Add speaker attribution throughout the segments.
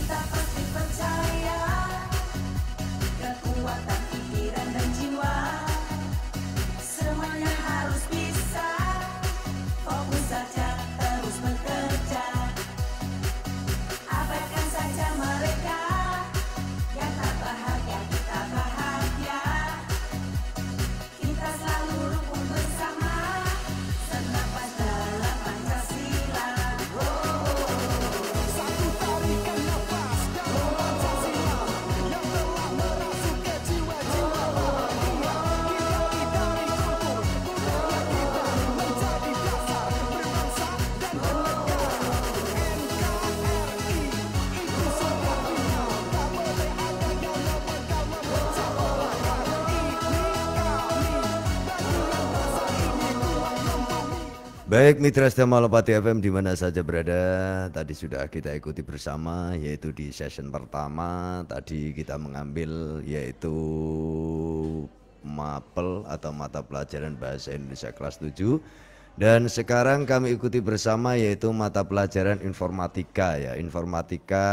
Speaker 1: Kita pasti percaya kekuatan pikiran dan jiwa. Semuanya harus bisa. Fokus saja terus bekerja. Abaikan saja mereka yang tak bahagia, kita bahagia. Kita selalu rukun bersama, senapas dalam Pancasila.
Speaker 2: Satu tarikan nafas dalam Pancasila yang telah merasuk ke jiwa-jiwa bahagia. Kita dari kultur, budaya kita menjadi dasar berbangsa dan bernegara. NKRI itu sudah final, tak boleh ada yang memegang memecah belah. Ini kami bagian bangsa ini kuat membumi.
Speaker 3: Baik mitra setia Malopati FM di mana saja berada, tadi sudah kita ikuti bersama yaitu di session pertama tadi kita mengambil yaitu MAPEL atau mata pelajaran bahasa Indonesia kelas 7 dan sekarang kami ikuti bersama yaitu mata pelajaran informatika ya, informatika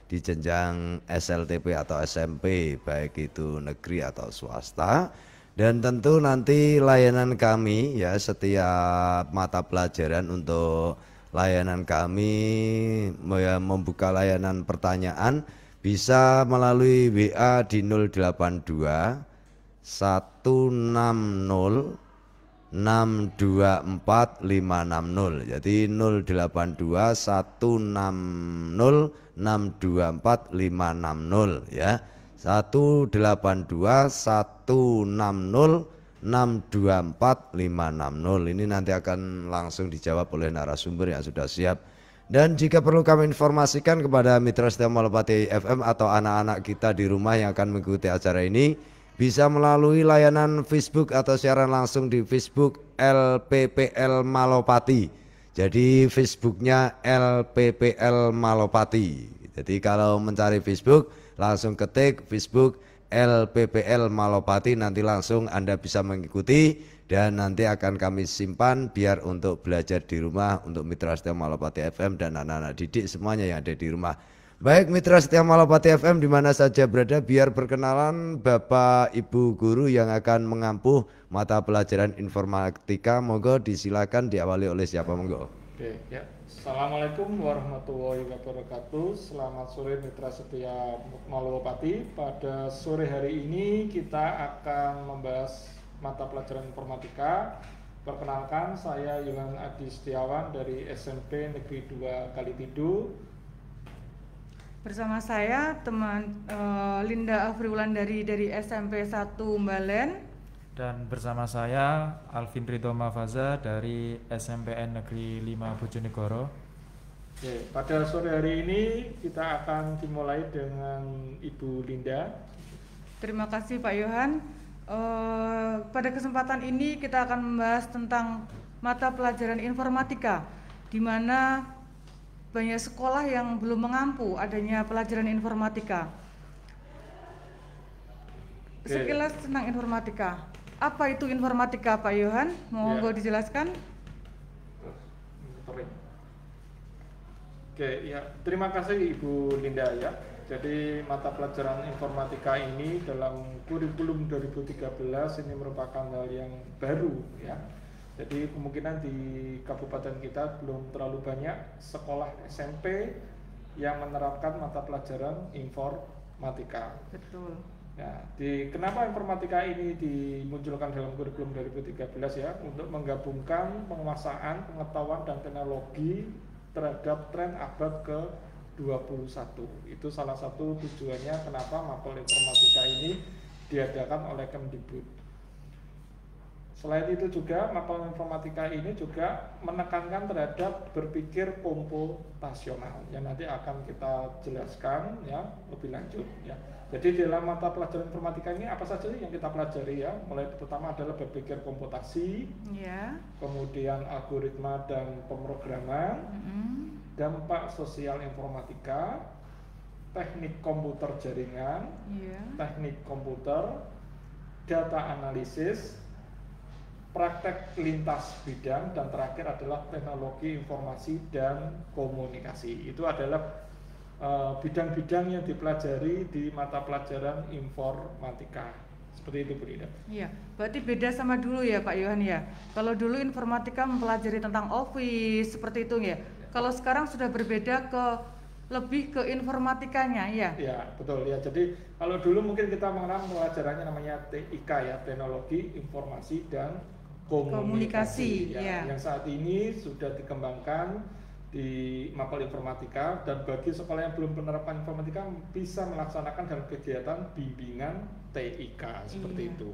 Speaker 3: di jenjang SLTP atau SMP baik itu negeri atau swasta. Dan tentu nanti layanan kami ya setiap mata pelajaran untuk layanan kami membuka layanan pertanyaan bisa melalui WA di 082 160 624 560. Jadi 082 160 624 560 ya. 182 160 624 560. Ini nanti akan langsung dijawab oleh narasumber yang sudah siap. Dan jika perlu kami informasikan kepada mitra setia Malopati FM atau anak-anak kita di rumah yang akan mengikuti acara ini, bisa melalui layanan Facebook atau siaran langsung di Facebook LPPL Malopati. Jadi Facebooknya LPPL Malopati. Jadi kalau mencari Facebook langsung ketik Facebook LPPL Malopati, nanti langsung Anda bisa mengikuti dan nanti akan kami simpan biar untuk belajar di rumah untuk mitra setia Malopati FM dan anak-anak didik semuanya yang ada di rumah. Baik mitra setia Malopati FM di mana saja berada, biar perkenalan Bapak Ibu guru yang akan mengampuh mata pelajaran informatika. Monggo disilakan diawali oleh siapa, monggo.
Speaker 4: Oke, ya. Assalamualaikum warahmatullahi wabarakatuh. Selamat sore mitra setia Malopati. Pada sore hari ini kita akan membahas mata pelajaran informatika. Perkenalkan, saya Yohan Adi Setiawan dari SMP Negeri 2 Kalitidu.
Speaker 5: Bersama saya teman Linda Afriulan dari SMP 1 Mbalen.
Speaker 6: Dan bersama saya Alvin Ridho Mafaza dari SMPN Negeri 5 Bojonegoro.
Speaker 4: Oke, pada sore hari ini kita akan dimulai dengan Ibu Linda.
Speaker 5: Terima kasih Pak Yohan. Pada kesempatan ini kita akan membahas tentang mata pelajaran informatika, di mana banyak sekolah yang belum mengampu adanya pelajaran informatika. Sekilas tentang informatika. Apa itu informatika Pak Yohan? Monggo dijelaskan.
Speaker 4: Oke, ya, terima kasih Ibu Linda ya. Jadi mata pelajaran informatika ini dalam kurikulum 2013 ini merupakan hal yang baru ya. Jadi kemungkinan di kabupaten kita belum terlalu banyak sekolah SMP yang menerapkan mata pelajaran informatika.
Speaker 5: Betul.
Speaker 4: Ya, kenapa informatika ini dimunculkan dalam kurikulum 2013 ya, untuk menggabungkan penguasaan, pengetahuan dan teknologi terhadap tren abad ke-21. Itu salah satu tujuannya kenapa mapel informatika ini diadakan oleh Kemdikbud. Selain itu juga mapel informatika ini juga menekankan terhadap berpikir komputasional yang nanti akan kita jelaskan ya lebih lanjut ya. Jadi dalam mata pelajaran informatika ini apa saja yang kita pelajari ya? Mulai pertama adalah berpikir komputasi,
Speaker 5: Ya.
Speaker 4: kemudian algoritma dan pemrograman, dampak sosial informatika, teknik komputer jaringan, teknik komputer, data analisis, praktek lintas bidang, dan terakhir adalah teknologi informasi dan komunikasi. Itu adalah bidang-bidang yang dipelajari di mata pelajaran informatika. Seperti itu Bu Linda.
Speaker 5: Iya, berarti beda sama dulu ya Pak Yohan ya. Kalau dulu informatika mempelajari tentang Office seperti itu ya. Kalau sekarang sudah berbeda ke lebih ke informatikanya ya.
Speaker 4: Ya betul ya. Jadi kalau dulu mungkin kita mengenal pelajarannya namanya TIK ya, Teknologi Informasi dan Komunikasi.
Speaker 5: Ya.
Speaker 4: Yang saat ini sudah dikembangkan di Mapel Informatika, dan bagi sekolah yang belum menerapkan informatika bisa melaksanakan dalam kegiatan bimbingan TIK seperti
Speaker 5: Iya.
Speaker 4: itu.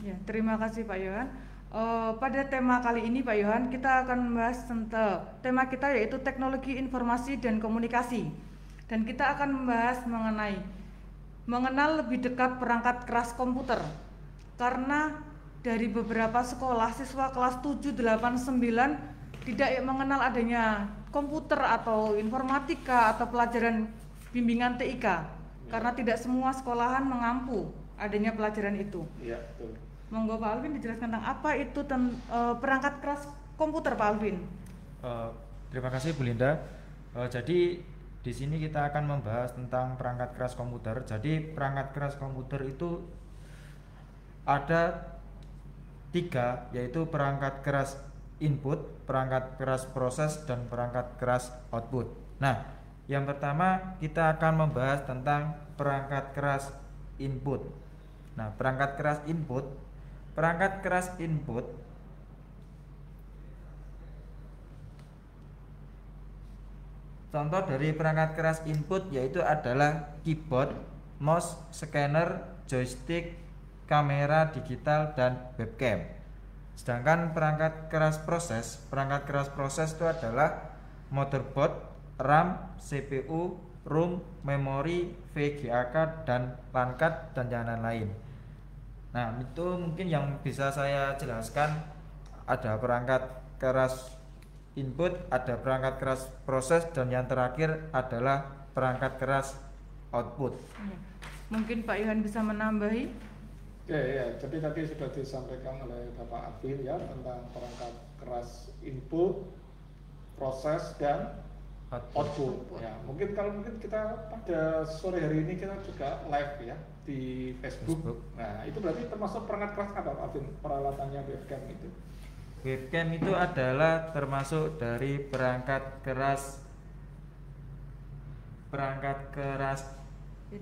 Speaker 5: Ya, terima kasih Pak Yohan. Pada tema kali ini Pak Yohan, kita akan membahas tentang tema kita yaitu teknologi informasi dan komunikasi. Dan kita akan membahas mengenal lebih dekat perangkat keras komputer. Karena dari beberapa sekolah siswa kelas 7, 8, 9 tidak mengenal adanya komputer atau informatika atau pelajaran bimbingan TIK. Karena tidak semua sekolahan mengampu adanya pelajaran itu.
Speaker 4: Iya, betul.
Speaker 5: Monggo Pak Alvin dijelaskan tentang apa itu perangkat keras komputer Pak Alvin.
Speaker 6: Terima kasih Bu Linda. Jadi di sini kita akan membahas tentang perangkat keras komputer. Jadi perangkat keras komputer itu ada 3, yaitu perangkat keras input, perangkat keras proses, dan perangkat keras output. Nah, yang pertama kita akan membahas tentang perangkat keras input. Nah, perangkat keras input contoh dari perangkat keras input yaitu adalah keyboard, mouse, scanner, joystick, kamera digital, dan webcam. Sedangkan perangkat keras proses itu adalah motherboard, RAM, CPU, ROM, memori, VGA card, dan LAN card, dan yang lain. Nah, itu mungkin yang bisa saya jelaskan. Ada perangkat keras input, ada perangkat keras proses, dan yang terakhir adalah perangkat keras output.
Speaker 5: Ya. Mungkin Pak Yohan bisa menambahi.
Speaker 4: Oke ya, jadi tadi sudah disampaikan oleh Bapak Alvin ya tentang perangkat keras input, proses, dan output. Ya, mungkin kita pada sore hari ini kita juga live ya di Facebook. Nah, itu berarti termasuk perangkat keras apa Pak Alvin? Peralatannya webcam itu.
Speaker 6: Webcam itu adalah termasuk dari perangkat keras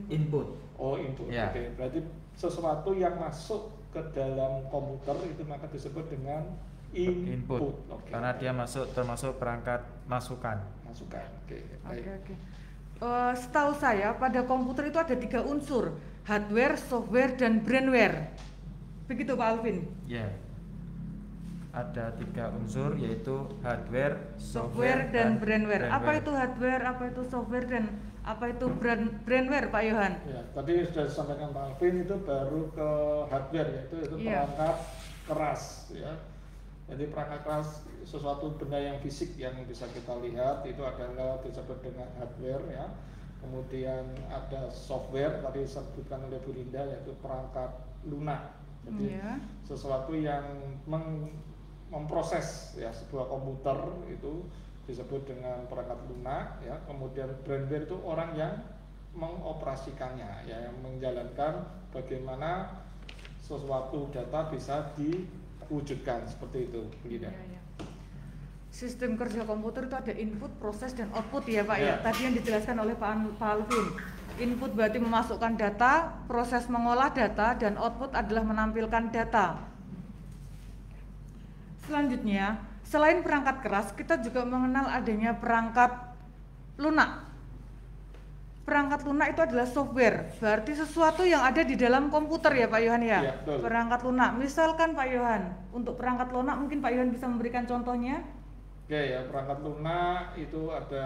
Speaker 6: input.
Speaker 4: Oh, input.
Speaker 6: Ya.
Speaker 4: Oke, berarti sesuatu yang masuk ke dalam komputer itu maka disebut dengan input. Oke.
Speaker 6: Karena dia termasuk perangkat masukan.
Speaker 4: Oke, baik.
Speaker 5: Oke. Setahu saya pada komputer itu ada 3 unsur, hardware, software, dan brainware. Begitu Pak Alvin?
Speaker 6: Ya. Ada 3 unsur yaitu hardware,
Speaker 5: Software, dan brainware. Apa itu hardware, apa itu software, dan apa itu brainware Pak Yohan?
Speaker 4: Ya, tadi sudah disampaikan Pak Alvin, itu baru ke hardware yaitu
Speaker 5: Iya.
Speaker 4: perangkat keras ya. Jadi perangkat keras sesuatu benda yang fisik yang bisa kita lihat itu adalah disebut dengan hardware ya. Kemudian ada software tadi disebutkan oleh Bu Linda yaitu perangkat lunak. Jadi
Speaker 5: Iya.
Speaker 4: sesuatu yang memproses ya sebuah komputer itu disebut dengan perangkat lunak ya. Kemudian brainware itu orang yang mengoperasikannya ya, yang menjalankan bagaimana sesuatu data bisa diwujudkan seperti itu, Linda.
Speaker 5: Iya. Sistem kerja komputer itu ada input, proses, dan output ya Pak
Speaker 4: Ya.
Speaker 5: ya. Tadi yang dijelaskan oleh Pak Alvin. Input berarti memasukkan data, proses mengolah data, dan output adalah menampilkan data. Selanjutnya, selain perangkat keras, kita juga mengenal adanya perangkat lunak. Perangkat lunak itu adalah software, berarti sesuatu yang ada di dalam komputer ya Pak Yohan ya.
Speaker 4: Iya, betul.
Speaker 5: Perangkat lunak, misalkan Pak Yohan, untuk perangkat lunak mungkin Pak Yohan bisa memberikan contohnya.
Speaker 4: Oke ya, perangkat lunak itu ada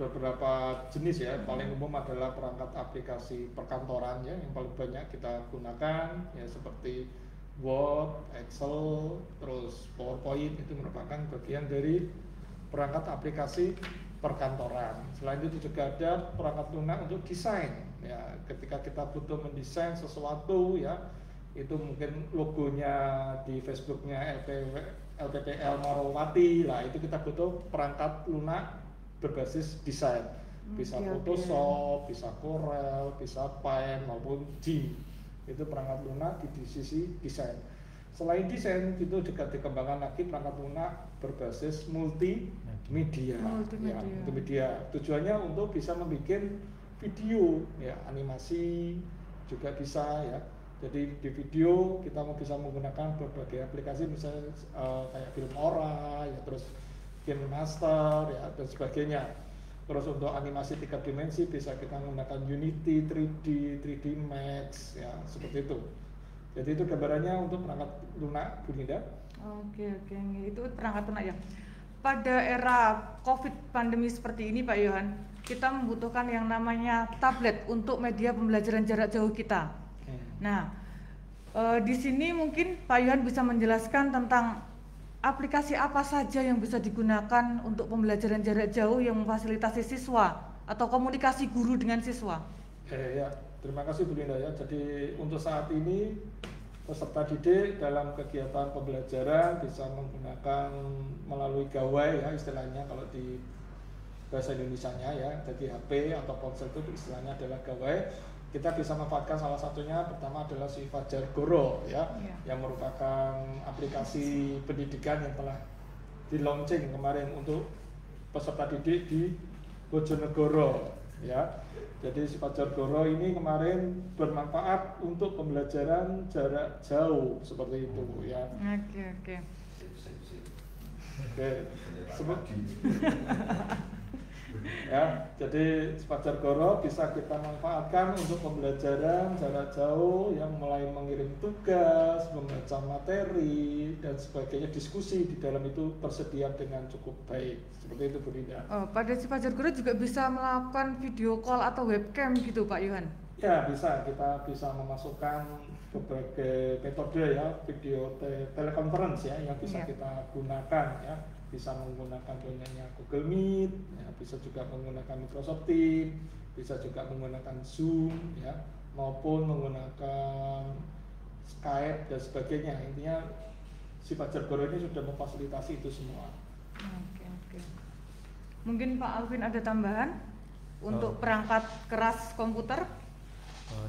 Speaker 4: beberapa jenis ya. Paling umum adalah perangkat aplikasi perkantoran ya, yang paling banyak kita gunakan ya, seperti Word, Excel, terus PowerPoint. Itu merupakan bagian dari perangkat aplikasi perkantoran. Selain itu juga ada perangkat lunak untuk desain ya, ketika kita butuh mendesain sesuatu ya, itu mungkin logonya di Facebooknya LPPL Marowati lah, itu kita butuh perangkat lunak berbasis desain, bisa
Speaker 5: Oke, oke.
Speaker 4: Photoshop, bisa Corel, bisa Paint maupun GIMP. Itu perangkat lunak di sisi desain. Selain desain itu juga dikembangkan lagi perangkat lunak berbasis multimedia.
Speaker 5: Multimedia.
Speaker 4: Ya, multimedia. Tujuannya untuk bisa membuat video, ya animasi juga bisa ya. Jadi di video kita mau bisa menggunakan berbagai aplikasi misalnya kayak Filmora, ya terus KineMaster ya dan sebagainya. Terus untuk animasi 3 dimensi bisa kita menggunakan Unity, 3D Max ya seperti itu. Jadi itu gambarannya untuk perangkat lunak, Bu Linda.
Speaker 5: Oke, itu perangkat lunak ya. Pada era COVID pandemi seperti ini Pak Yohan, kita membutuhkan yang namanya tablet untuk media pembelajaran jarak jauh kita. Nah, di sini mungkin Pak Yohan bisa menjelaskan tentang aplikasi apa saja yang bisa digunakan untuk pembelajaran jarak jauh yang memfasilitasi siswa atau komunikasi guru dengan siswa.
Speaker 4: Ya, terima kasih Bu Linda ya. Jadi untuk saat ini peserta didik dalam kegiatan pembelajaran bisa menggunakan melalui gawai ya istilahnya kalau di bahasa Indonesianya ya. Jadi HP atau ponsel itu istilahnya adalah gawai. Kita bisa memanfaatkan salah satunya pertama adalah si Fajar Guru ya, yang merupakan aplikasi pendidikan yang telah di launching kemarin untuk peserta didik di Bojonegoro ya. Jadi si Fajar Guru ini kemarin bermanfaat untuk pembelajaran jarak jauh seperti itu ya.
Speaker 5: Oke.
Speaker 4: Sebut ya, jadi Fajar Guru bisa kita manfaatkan untuk pembelajaran jarak jauh yang mulai mengirim tugas, membaca materi dan sebagainya, diskusi di dalam itu tersedia dengan cukup baik. Seperti itu Bu Linda.
Speaker 5: Pada si Fajar Guru juga bisa melakukan video call atau webcam gitu Pak Yohan?
Speaker 4: Ya bisa, kita bisa memasukkan berbagai metode ya, video teleconference ya yang bisa kita gunakan ya. Bisa menggunakan punyanya Google Meet, ya, bisa juga menggunakan Microsoft Teams, bisa juga menggunakan Zoom, ya, maupun menggunakan Skype dan sebagainya. Intinya si Fajar Guru ini sudah memfasilitasi itu semua.
Speaker 5: Oke. Mungkin Pak Alvin ada tambahan untuk perangkat keras komputer?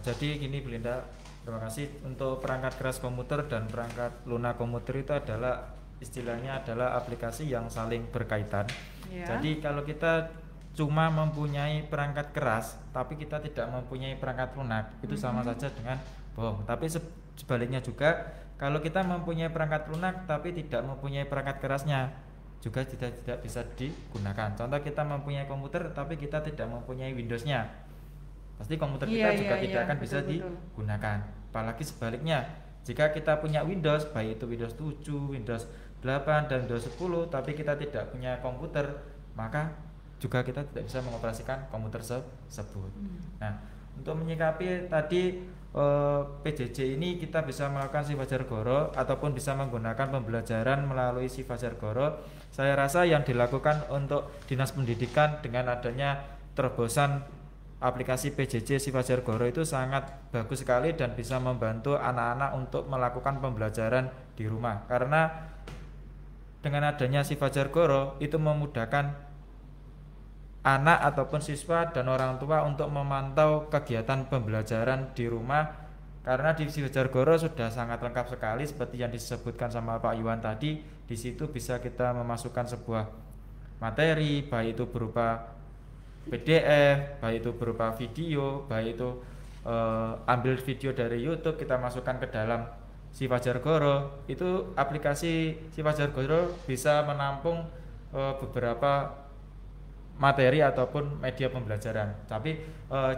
Speaker 6: Jadi gini Bu Linda, terima kasih. Untuk perangkat keras komputer dan perangkat lunak komputer itu adalah istilahnya adalah aplikasi yang saling berkaitan. Jadi kalau kita cuma mempunyai perangkat keras tapi kita tidak mempunyai perangkat lunak, itu sama saja dengan bohong. Tapi sebaliknya juga, kalau kita mempunyai perangkat lunak tapi tidak mempunyai perangkat kerasnya, juga tidak bisa digunakan. Contoh, kita mempunyai komputer tapi kita tidak mempunyai Windows-nya, pasti komputer kita juga tidak akan bisa digunakan. Apalagi sebaliknya, jika kita punya Windows, baik itu Windows 7, Windows 8 dan Windows 10, tapi kita tidak punya komputer, maka juga kita tidak bisa mengoperasikan komputer tersebut. Nah, untuk menyikapi tadi PJJ ini, kita bisa melakukan si Fajar Guru ataupun bisa menggunakan pembelajaran melalui si Fajar Guru. Saya rasa yang dilakukan untuk Dinas Pendidikan dengan adanya terobosan aplikasi PJJ si Fajar Guru itu sangat bagus sekali dan bisa membantu anak-anak untuk melakukan pembelajaran di rumah. Karena dengan adanya si Fajar Guru itu memudahkan anak ataupun siswa dan orang tua untuk memantau kegiatan pembelajaran di rumah. Karena di si Fajar Guru sudah sangat lengkap sekali seperti yang disebutkan sama Pak Iwan tadi. Di situ bisa kita memasukkan sebuah materi, baik itu berupa PDF, baik itu berupa video, baik itu ambil video dari YouTube kita masukkan ke dalam si Fajar Guru. Itu aplikasi si Fajar Guru bisa menampung beberapa materi ataupun media pembelajaran. Tapi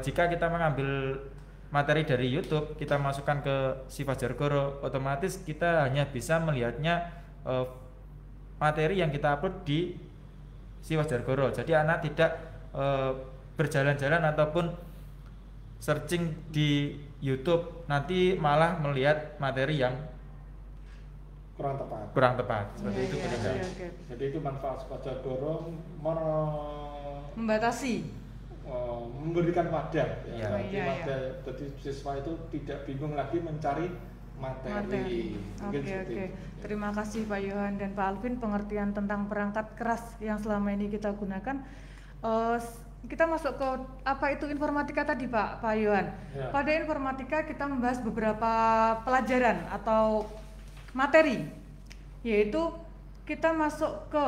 Speaker 6: jika kita mengambil materi dari YouTube kita masukkan ke si Fajar Guru, otomatis kita hanya bisa melihatnya materi yang kita upload di si Fajar Guru. Jadi anak tidak berjalan-jalan ataupun searching di YouTube, nanti malah melihat materi yang kurang tepat. Seperti itu.
Speaker 4: Jadi itu manfaat Fajar Guru
Speaker 5: membatasi,
Speaker 4: memberikan wadah jadi siswa itu tidak bingung lagi mencari materi.
Speaker 5: Oke. Terima kasih Pak Yohan dan Pak Alvin pengertian tentang perangkat keras yang selama ini kita gunakan. Kita masuk ke apa itu informatika tadi Pak Yohan.
Speaker 4: Ya.
Speaker 5: Pada informatika kita membahas beberapa pelajaran atau materi, yaitu kita masuk ke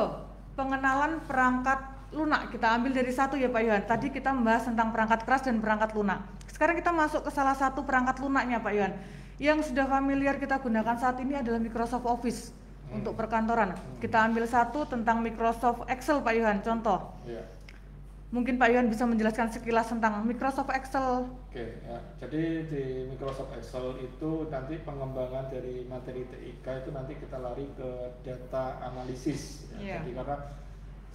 Speaker 5: pengenalan perangkat lunak. Kita ambil dari satu ya Pak Yohan. Tadi kita membahas tentang perangkat keras dan perangkat lunak. Sekarang kita masuk ke salah satu perangkat lunaknya Pak Yohan. Yang sudah familiar kita gunakan saat ini adalah Microsoft Office untuk perkantoran. Kita ambil satu tentang Microsoft Excel Pak Yohan, contoh.
Speaker 4: Ya.
Speaker 5: Mungkin Pak Yohan bisa menjelaskan sekilas tentang Microsoft Excel.
Speaker 4: Oke, ya. Jadi di Microsoft Excel itu nanti pengembangan dari materi TIK itu nanti kita lari ke data analisis. Ya.
Speaker 5: Iya.
Speaker 4: Jadi karena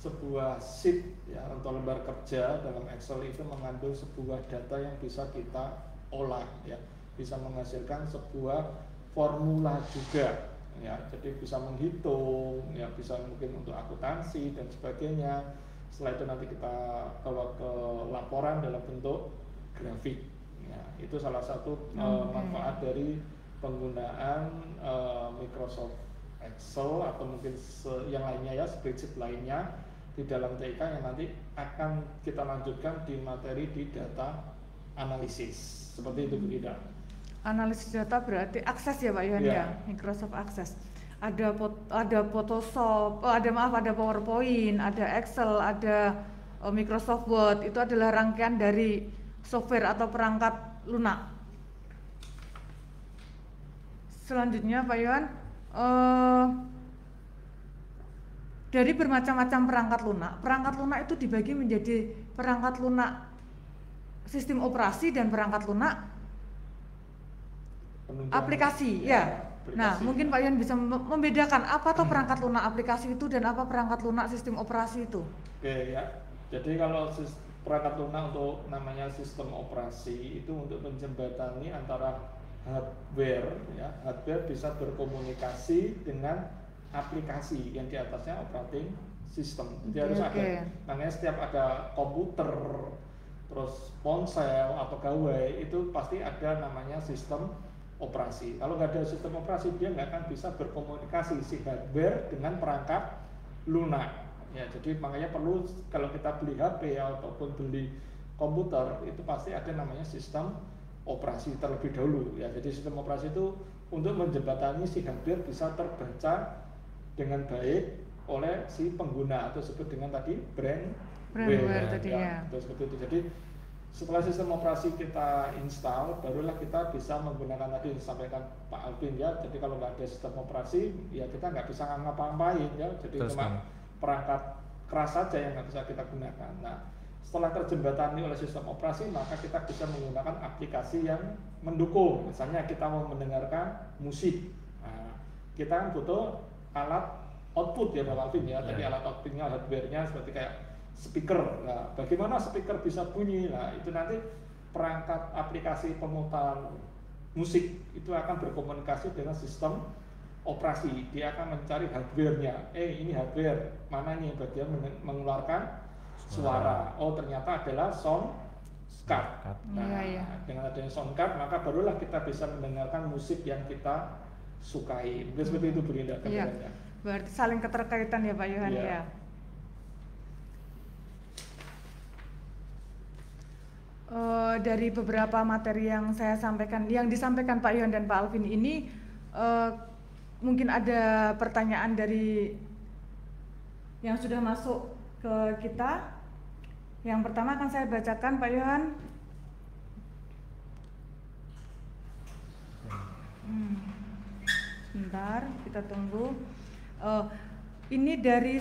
Speaker 4: sebuah sheet ya atau lembar kerja dalam Excel itu mengandung sebuah data yang bisa kita olah ya, bisa menghasilkan sebuah formula juga ya. Jadi bisa menghitung ya, bisa mungkin untuk akuntansi dan sebagainya. Setelah itu nanti kita bawa ke laporan dalam bentuk grafik. Ya, itu salah satu manfaat dari penggunaan Microsoft Excel atau mungkin yang lainnya ya, spreadsheet lainnya di dalam TIK yang nanti akan kita lanjutkan di materi di data analisis. Seperti itu Bu Ida.
Speaker 5: Analisis data berarti akses ya Pak Yohan
Speaker 4: Iya.
Speaker 5: ya, Microsoft Access. Ada Photoshop, ada PowerPoint, ada Excel, ada Microsoft Word. Itu adalah rangkaian dari software atau perangkat lunak. Selanjutnya Pak Yohan, dari bermacam-macam perangkat lunak itu dibagi menjadi perangkat lunak sistem operasi dan perangkat lunak
Speaker 4: Penunjang-
Speaker 5: aplikasi ya. Nah, mungkin Pak Yohan bisa membedakan apa tuh perangkat lunak aplikasi itu dan apa perangkat lunak sistem operasi itu.
Speaker 4: Oke ya. Jadi kalau perangkat lunak untuk namanya sistem operasi itu untuk menjembatani antara hardware ya. Hardware bisa berkomunikasi dengan aplikasi yang di atasnya operating system. Jadi harus ada. Makanya setiap ada komputer, terus ponsel atau gawai itu pasti ada namanya sistem operasi. Kalau nggak ada sistem operasi dia nggak akan bisa berkomunikasi si hardware dengan perangkat lunak. Ya, jadi makanya perlu kalau kita beli HP ataupun beli komputer itu pasti ada namanya sistem operasi terlebih dahulu. Ya, jadi sistem operasi itu untuk menjembatani si hardware bisa terbaca dengan baik oleh si pengguna atau disebut dengan tadi brandware
Speaker 5: tadi ya.
Speaker 4: Terus seperti itu. Jadi setelah sistem operasi kita install, barulah kita bisa menggunakan tadi yang disampaikan Pak Alvin ya. Jadi kalau nggak ada sistem operasi, ya kita nggak bisa ngapa-ngapain ya. Jadi cuma perangkat keras saja yang nggak bisa kita gunakan. Nah, setelah terjembatani oleh sistem operasi, maka kita bisa menggunakan aplikasi yang mendukung. Misalnya kita mau mendengarkan musik, nah, kita kan butuh alat output ya Pak Alvin ya. Tadi alat outputnya, hardware-nya seperti kayak speaker. Nah, bagaimana speaker bisa bunyi? Nah, itu nanti perangkat aplikasi pemutar musik itu akan berkomunikasi dengan sistem operasi. Dia akan mencari hardware-nya. Ini hardware mana nih bagian mengeluarkan suara. Oh, ternyata adalah sound card. Nah, dengan adanya sound card maka barulah kita bisa mendengarkan musik yang kita sukai. Mungkin seperti itu Bu Linda.
Speaker 5: Iya. Berarti saling keterkaitan ya Pak Yohan ya. Dari beberapa materi yang saya sampaikan, yang disampaikan Pak Yohan dan Pak Alvin ini, mungkin ada pertanyaan dari yang sudah masuk ke kita. Yang pertama akan saya bacakan Pak Yohan. Sebentar, kita tunggu. Ini dari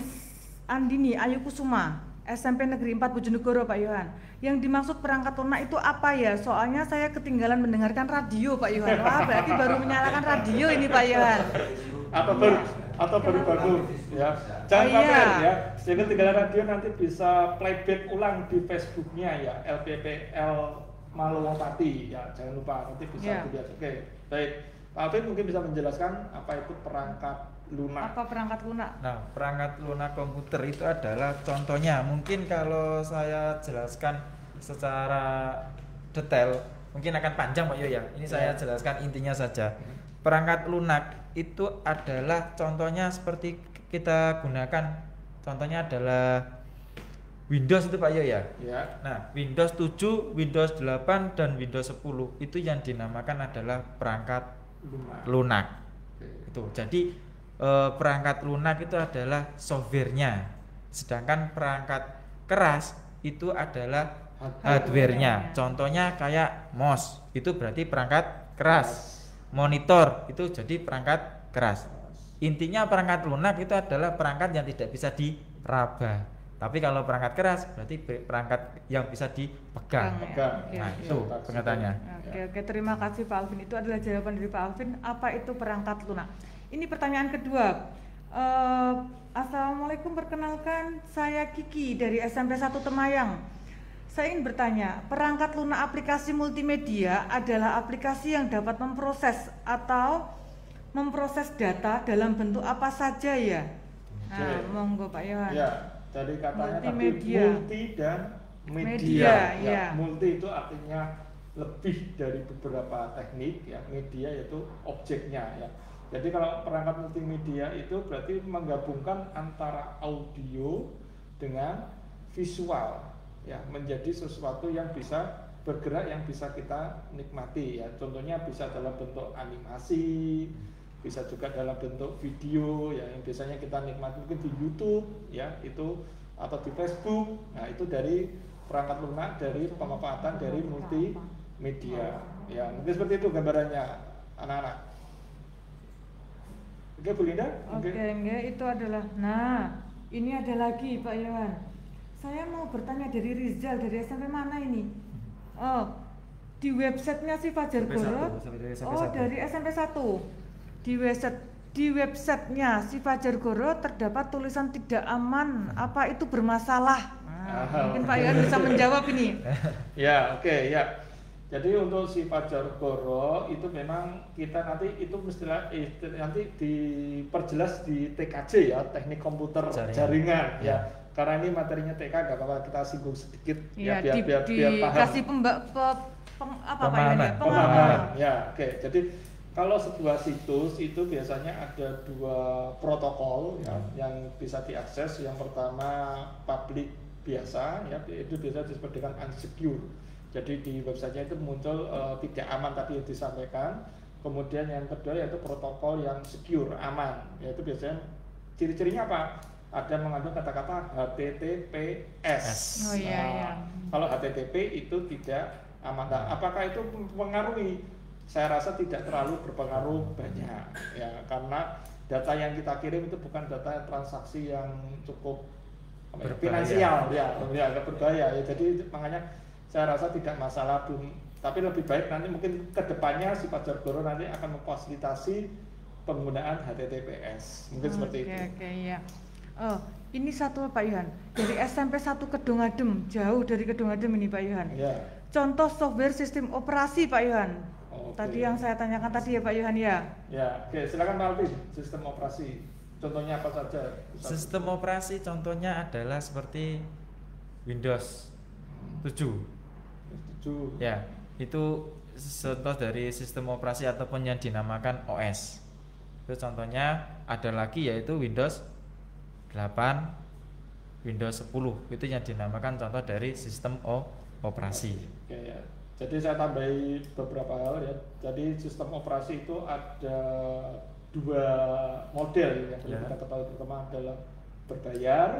Speaker 5: Andini Ayu Kusuma, SMP Negeri 4 Bojonegoro Pak Yohan. Yang dimaksud perangkat lunak itu apa ya? Soalnya saya ketinggalan mendengarkan radio Pak Yohan. Wah, berarti baru menyalakan radio ini Pak Yohan.
Speaker 4: Atau baru bangun ya. Jangan khawatir ya. Jadi ketinggalan radio nanti bisa playback ulang di Facebooknya ya, LPPL Malowapati ya. Jangan lupa nanti bisa dilihat. Oke, baik. Pak Alvin mungkin bisa menjelaskan apa itu perangkat lunak.
Speaker 5: Apa perangkat lunak?
Speaker 6: Nah, perangkat lunak komputer itu adalah contohnya. Mungkin kalau saya jelaskan secara detail, mungkin akan panjang Pak Yo ya. Ini saya jelaskan intinya saja. Perangkat lunak itu adalah contohnya seperti kita gunakan. Contohnya adalah Windows itu Pak Yo ya.
Speaker 4: Ya.
Speaker 6: Nah, Windows 7, Windows 8 dan Windows 10 itu yang dinamakan adalah perangkat
Speaker 4: Lunak.
Speaker 6: lunak.
Speaker 4: Oke.
Speaker 6: Itu. Jadi perangkat lunak itu adalah softwarenya, sedangkan perangkat keras itu adalah hardwarenya. Contohnya kayak mouse itu berarti perangkat keras. Monitor itu jadi perangkat keras. Intinya perangkat lunak itu adalah perangkat yang tidak bisa diraba. Tapi kalau perangkat keras berarti perangkat yang bisa dipegang.
Speaker 4: Pegang.
Speaker 5: Oke,
Speaker 6: Nah,
Speaker 5: oke.
Speaker 6: itu pengertiannya.
Speaker 5: Oke, terima kasih Pak Alvin. Itu adalah jawaban dari Pak Alvin. Apa itu perangkat lunak? Ini pertanyaan kedua. Assalamualaikum, perkenalkan saya Kiki dari SMP 1 Temayang. Saya ingin bertanya, perangkat lunak aplikasi multimedia adalah aplikasi yang dapat memproses atau memproses data dalam bentuk apa saja ya? Nah,
Speaker 4: Oke.
Speaker 5: monggo Pak Yohan.
Speaker 4: Ya, jadi katanya
Speaker 5: Multimedia.
Speaker 4: tadi multi dan media.
Speaker 5: Media,
Speaker 4: Ya,
Speaker 5: ya.
Speaker 4: multi itu artinya lebih dari beberapa teknik, ya. Media yaitu objeknya, ya. Jadi kalau perangkat multimedia itu berarti menggabungkan antara audio dengan visual, ya, menjadi sesuatu yang bisa bergerak, yang bisa kita nikmati, ya. Contohnya bisa dalam bentuk animasi, bisa juga dalam bentuk video, ya, yang biasanya kita nikmati mungkin di YouTube, ya, itu atau di Facebook. Nah, itu dari perangkat lunak, dari pemanfaatan dari multimedia, ya. Mungkin seperti itu gambarannya, anak-anak. Oke, Bu Linda?
Speaker 5: Oke, enggak, itu adalah. Nah, ini ada lagi Pak Yohan. Saya mau bertanya dari Rizal, dari SMP mana ini? Oh, di websitenya si Fajar
Speaker 6: SMP 1,
Speaker 5: Goro.
Speaker 6: dari SMP
Speaker 5: Oh,
Speaker 6: 1.
Speaker 5: dari SMP 1. Di websitenya si Fajar Goro terdapat tulisan tidak aman. Apa itu bermasalah? Nah, mungkin Pak Yohan bisa menjawab ini.
Speaker 4: Ya, oke, ya. Jadi untuk si Fajar Goro itu memang kita nanti itu mestilah nanti diperjelas di TKJ, ya, teknik komputer jaringan, ya. Karena ini materinya TK, nggak apa-apa kita singgung sedikit,
Speaker 5: Iya,
Speaker 4: ya, biar paham.
Speaker 5: dikasih apa Pak Yohan ya?
Speaker 4: Pemahaman. Ya, oke. Jadi kalau sebuah situs itu biasanya ada dua protokol, ya, yang bisa diakses. Yang pertama public biasa, ya, itu biasa disebut dengan unsecure. Jadi di websitenya itu muncul tidak aman tadi yang disampaikan. Kemudian yang kedua yaitu protokol yang secure, aman. Yaitu biasanya ciri-cirinya apa? Ada mengandung kata-kata HTTPS.
Speaker 5: Oh iya, iya.
Speaker 4: Kalau HTTP itu tidak aman. Nah, apakah itu mempengaruhi? Saya rasa tidak terlalu berpengaruh banyak, ya, karena data yang kita kirim itu bukan data transaksi yang cukup finansial, ya, agak berbahaya, ya. Jadi makanya saya rasa tidak masalah, tapi lebih baik nanti mungkin kedepannya si Fajar Goro nanti akan memfasilitasi penggunaan HTTPS, mungkin seperti itu.
Speaker 5: Oke, iya. Oh, ini satu Pak Yohan. Dari SMP 1 Kedongadem, jauh dari Kedongadem ini Pak Yohan.
Speaker 4: Ya.
Speaker 5: Contoh software sistem operasi Pak Yohan.
Speaker 4: Oke.
Speaker 5: Tadi yang saya tanyakan tadi ya Pak Yohan ya.
Speaker 4: Ya, oke, silakan Pak Alvin, sistem operasi. Contohnya apa saja?
Speaker 6: Sistem operasi contohnya adalah seperti Windows 7. Ya, itu contoh dari sistem operasi ataupun yang dinamakan OS. Itu contohnya ada lagi yaitu Windows 8, Windows 10. Itu yang dinamakan contoh dari sistem operasi.
Speaker 4: Oke, ya. Jadi saya tambahi beberapa hal, ya. Jadi sistem operasi itu ada dua model yang perlu kita ketahui. Pertama adalah berbayar,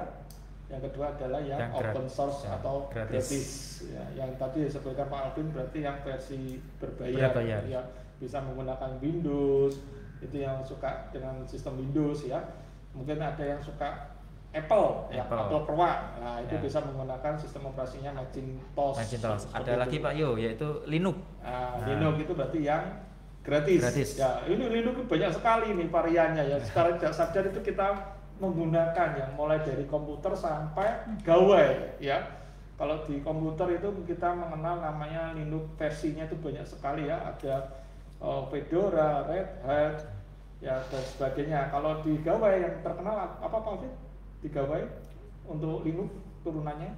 Speaker 4: yang kedua adalah yang open source
Speaker 6: ya,
Speaker 4: atau gratis. Ya, yang tadi disebutkan Pak Alvin berarti yang versi berbayar. Ya, bisa menggunakan Windows, itu yang suka dengan sistem Windows, ya. Mungkin ada yang suka Apple, ya, Apple Pro. Nah, itu bisa menggunakan sistem operasinya Macintosh.
Speaker 6: Ada lagi Pak Yo, yaitu Linux.
Speaker 4: Linux itu berarti yang gratis. Ya, ini Linux banyak sekali nih variannya, ya. Sekarang sadar itu kita menggunakan yang mulai dari komputer sampai gawai, ya. Kalau di komputer itu kita mengenal namanya Linux, versinya itu banyak sekali, ya. Ada Fedora, Red Hat, ya, dan sebagainya. Kalau di gawai yang terkenal apa Pak Fit? Di gawai untuk Linux turunannya?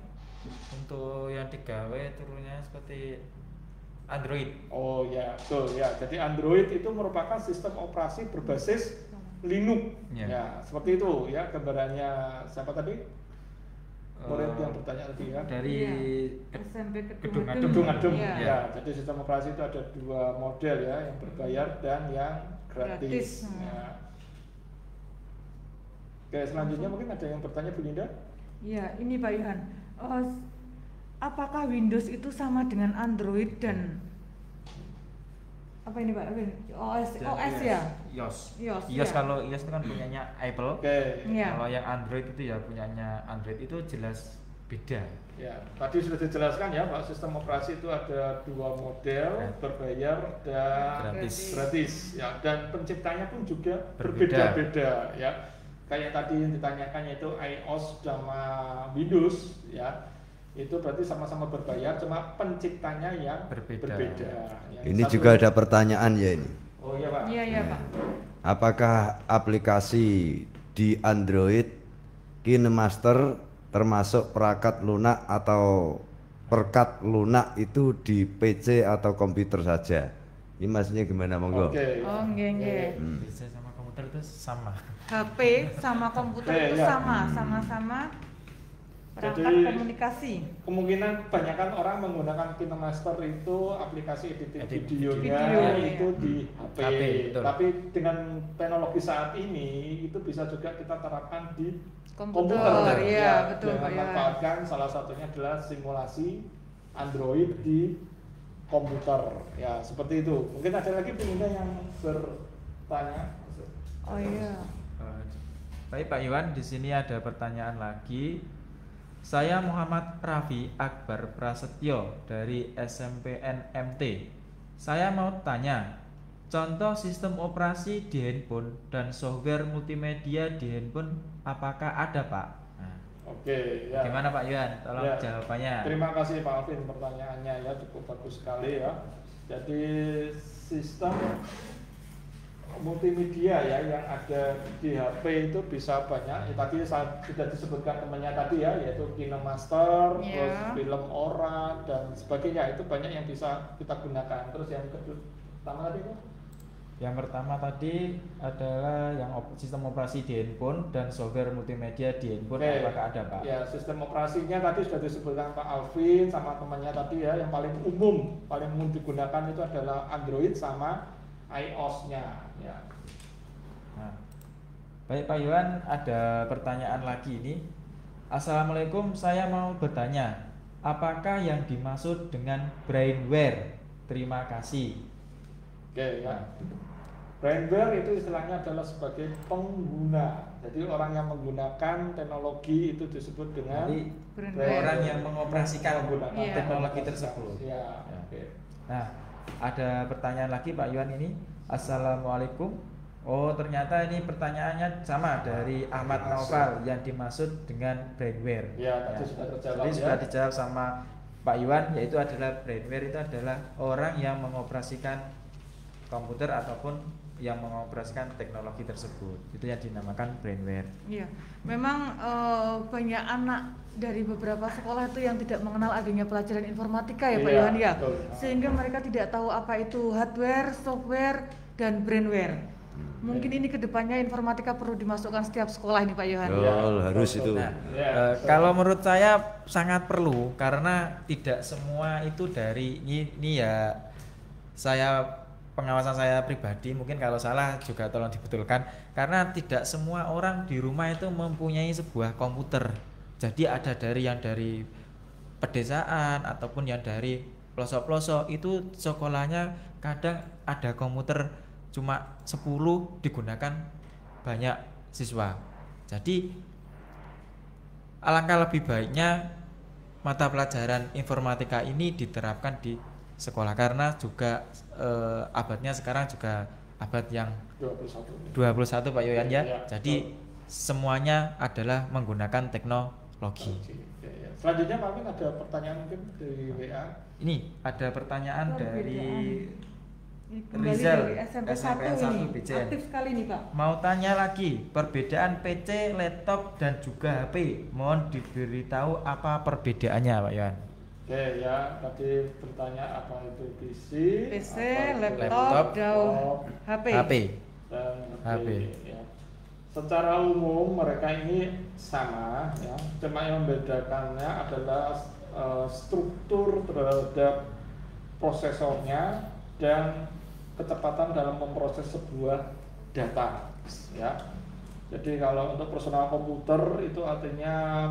Speaker 6: Untuk yang di gawai turunannya seperti Android.
Speaker 4: Oh ya, betul ya. Jadi Android itu merupakan sistem operasi berbasis Linux. Ya, seperti itu ya gambarannya. Siapa tadi? murid yang bertanya tadi ya.
Speaker 6: Dari
Speaker 5: Iya. SMP
Speaker 6: Kedung Adem.
Speaker 4: Gedung Adem
Speaker 5: Iya.
Speaker 4: ya. Jadi sistem operasi itu ada dua model ya, yang berbayar dan yang gratis.
Speaker 5: Gratis.
Speaker 4: Ya. Oke, selanjutnya mungkin ada yang bertanya Bu Linda?
Speaker 5: Ya, ini Pak Yohan. Apakah Windows itu sama dengan Android dan apa ini Pak? OS ya?
Speaker 6: iOS.
Speaker 5: iOS,
Speaker 6: iOS
Speaker 5: ya.
Speaker 6: kalau iOS itu kan punyanya Apple.
Speaker 4: Oke.
Speaker 5: Iya.
Speaker 6: Kalau yang Android itu ya punyanya Android itu jelas beda.
Speaker 4: Ya, tadi sudah dijelaskan ya Pak, sistem operasi itu ada dua model, berbayar dan
Speaker 6: Gratis.
Speaker 4: Ya, dan penciptanya pun juga
Speaker 6: Berbeda.
Speaker 4: berbeda-beda ya. Kayak tadi yang ditanyakan yaitu iOS sama Windows ya. Itu berarti sama-sama berbayar, cuma penciptanya yang
Speaker 6: Berbeda.
Speaker 4: Yang
Speaker 3: Ini
Speaker 4: satu-
Speaker 3: juga ada pertanyaan ya ini.
Speaker 4: Oh iya Pak.
Speaker 5: Iya, iya Pak.
Speaker 3: Apakah aplikasi di Android KineMaster termasuk perangkat lunak atau perkat lunak itu di PC atau komputer saja? Ini maksudnya gimana monggo?
Speaker 4: Oke.
Speaker 5: Oh, nggih.
Speaker 6: PC sama komputer itu sama.
Speaker 5: HP sama komputer
Speaker 4: Oke,
Speaker 5: itu
Speaker 4: ya.
Speaker 5: sama-sama perangkat
Speaker 4: Jadi-
Speaker 5: komunikasi.
Speaker 4: Kemungkinan kebanyakan orang menggunakan KineMaster itu aplikasi editing
Speaker 6: Edit
Speaker 4: videonya
Speaker 5: video,
Speaker 4: itu
Speaker 5: iya.
Speaker 4: di HP.
Speaker 6: HP, betul.
Speaker 4: Tapi dengan teknologi saat ini itu bisa juga kita terapkan di
Speaker 5: Komputer,
Speaker 4: komputer.
Speaker 5: iya, betul,
Speaker 4: dengan
Speaker 5: Pak, ya.
Speaker 4: manfaatkan salah satunya adalah simulasi Android di komputer. Ya, seperti itu. Mungkin ada lagi pengguna yang bertanya.
Speaker 5: Oh iya.
Speaker 6: Baik Pak Iwan, di sini ada pertanyaan lagi. Saya Muhammad Raffi Akbar Prasetyo dari SMPN MT. Saya mau tanya, contoh sistem operasi di handphone dan software multimedia di handphone apakah ada Pak? Nah,
Speaker 4: Oke, ya.
Speaker 6: gimana Pak Iwan? Tolong
Speaker 4: Ya.
Speaker 6: jawabannya.
Speaker 4: Terima kasih Pak Alvin, pertanyaannya ya cukup bagus sekali ya. Jadi sistem multimedia ya yang ada di HP itu bisa banyak. Ya, tadi sudah disebutkan temannya tadi ya, yaitu KineMaster,
Speaker 5: Ya.
Speaker 4: terus film Ora dan sebagainya. Itu banyak yang bisa kita gunakan. Terus yang kedua, pertama tadi itu?
Speaker 6: Yang pertama tadi adalah yang sistem operasi di handphone dan software multimedia di handphone
Speaker 4: Oke.
Speaker 6: apakah ada Pak?
Speaker 4: Ya, sistem operasinya tadi sudah disebutkan Pak Alvin sama temannya tadi ya, yang paling umum digunakan itu adalah Android sama iOS-nya ya.
Speaker 6: Nah, baik Pak Iwan, ada pertanyaan lagi ini. Assalamualaikum, saya mau bertanya, apakah yang dimaksud dengan brainware? Terima kasih.
Speaker 4: Oke ya. Brainware itu istilahnya adalah sebagai pengguna. Jadi orang yang menggunakan teknologi itu disebut dengan
Speaker 6: Jadi
Speaker 5: Brainware.
Speaker 6: orang yang mengoperasikan
Speaker 4: menggunakan
Speaker 5: Iya.
Speaker 6: teknologi tersebut.
Speaker 4: Ya,
Speaker 6: Ya.
Speaker 4: oke.
Speaker 6: Nah, ada pertanyaan lagi Pak Iwan ini. Assalamualaikum. Oh, ternyata ini pertanyaannya sama dari Ahmad Naufal yang dimaksud dengan brainware.
Speaker 4: Ya, tadi sudah terjawab
Speaker 6: Jadi
Speaker 4: ya.
Speaker 6: sudah dijawab sama Pak Iwan, yaitu adalah brainware itu adalah orang yang mengoperasikan komputer ataupun yang mengoperasikan teknologi tersebut. Itu yang dinamakan brainware.
Speaker 5: Iya, memang banyak anak dari beberapa sekolah itu yang tidak mengenal adanya pelajaran informatika ya Pak
Speaker 4: Iya,
Speaker 5: Yohan ya,
Speaker 4: betul.
Speaker 5: sehingga mereka tidak tahu apa itu hardware, software, dan brainware. Mungkin ini kedepannya informatika perlu dimasukkan setiap sekolah ini Pak Yohan.
Speaker 3: Betul, harus
Speaker 4: betul.
Speaker 3: itu.
Speaker 6: Nah,
Speaker 4: Ya,
Speaker 6: kalau menurut saya sangat perlu karena tidak semua itu dari ini ya, saya pengawasan saya pribadi, mungkin kalau salah juga tolong dibetulkan, karena tidak semua orang di rumah itu mempunyai sebuah komputer. Jadi ada yang dari pedesaan ataupun yang dari pelosok-pelosok itu sekolahnya kadang ada komputer cuma 10 digunakan banyak siswa. Jadi alangkah lebih baiknya mata pelajaran informatika ini diterapkan di sekolah karena juga abadnya sekarang juga abad yang
Speaker 4: 21.
Speaker 6: 21 Pak Yoyan ya.
Speaker 4: Ya,
Speaker 6: Jadi semuanya adalah menggunakan teknologi.
Speaker 4: Oke, ya. Selanjutnya Pak Alvin ada pertanyaan mungkin dari WA.
Speaker 6: Ini ada pertanyaan dari
Speaker 5: Ini kembali
Speaker 6: Rizal,
Speaker 5: dari SMP 1
Speaker 6: SMPN
Speaker 5: ini,
Speaker 6: 1 BCN.
Speaker 5: aktif sekali nih Pak.
Speaker 6: Mau tanya lagi, perbedaan PC, laptop dan juga HP. Mohon diberitahu apa perbedaannya, Pak Yohan.
Speaker 4: Oke ya, tadi bertanya apa itu PC,
Speaker 5: PC,
Speaker 4: apa itu
Speaker 5: laptop,
Speaker 6: laptop,
Speaker 5: dan HP.
Speaker 6: HP.
Speaker 4: dan
Speaker 6: HP.
Speaker 4: ya. secara umum mereka ini sama ya, cuma yang membedakannya adalah struktur terhadap prosesornya dan kecepatan dalam memproses sebuah data ya. Jadi kalau untuk personal komputer itu artinya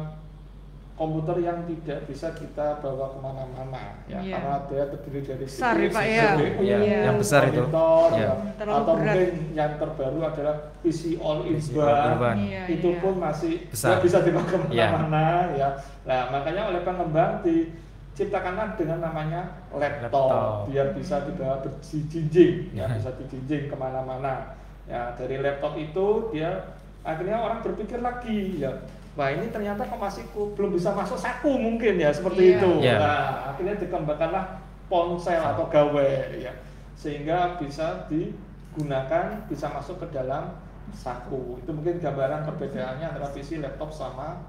Speaker 4: komputer yang tidak bisa kita bawa kemana-mana ya,
Speaker 5: Iya.
Speaker 4: karena dia terdiri dari
Speaker 5: Besar ya, Pak, ya?
Speaker 4: CPU,
Speaker 6: Iya, yang besar itu.
Speaker 4: monitor,
Speaker 6: Iya.
Speaker 5: Terlalu
Speaker 4: atau
Speaker 5: berat.
Speaker 4: mungkin yang terbaru adalah PC all in
Speaker 6: PC
Speaker 4: one.
Speaker 6: all-in-one.
Speaker 5: Iya,
Speaker 4: Itu
Speaker 5: iya.
Speaker 4: pun masih
Speaker 6: Besar.
Speaker 4: nggak bisa dibawa kemana-mana ya. Nah makanya oleh pengembang diciptakanlah dengan namanya laptop,
Speaker 6: Laptop.
Speaker 4: biar bisa dibawa berjinjing ya,
Speaker 6: Ya.
Speaker 4: bisa dijinjing kemana-mana ya. Dari laptop itu dia akhirnya orang berpikir lagi ya, wah ini ternyata kok masih belum bisa masuk saku mungkin ya, seperti
Speaker 5: Iya.
Speaker 4: itu.
Speaker 6: Iya.
Speaker 4: Nah akhirnya dikembangkanlah ponsel atau gawe ya, sehingga bisa digunakan, bisa masuk ke dalam saku. Itu mungkin gambaran perbedaannya antara PC, laptop sama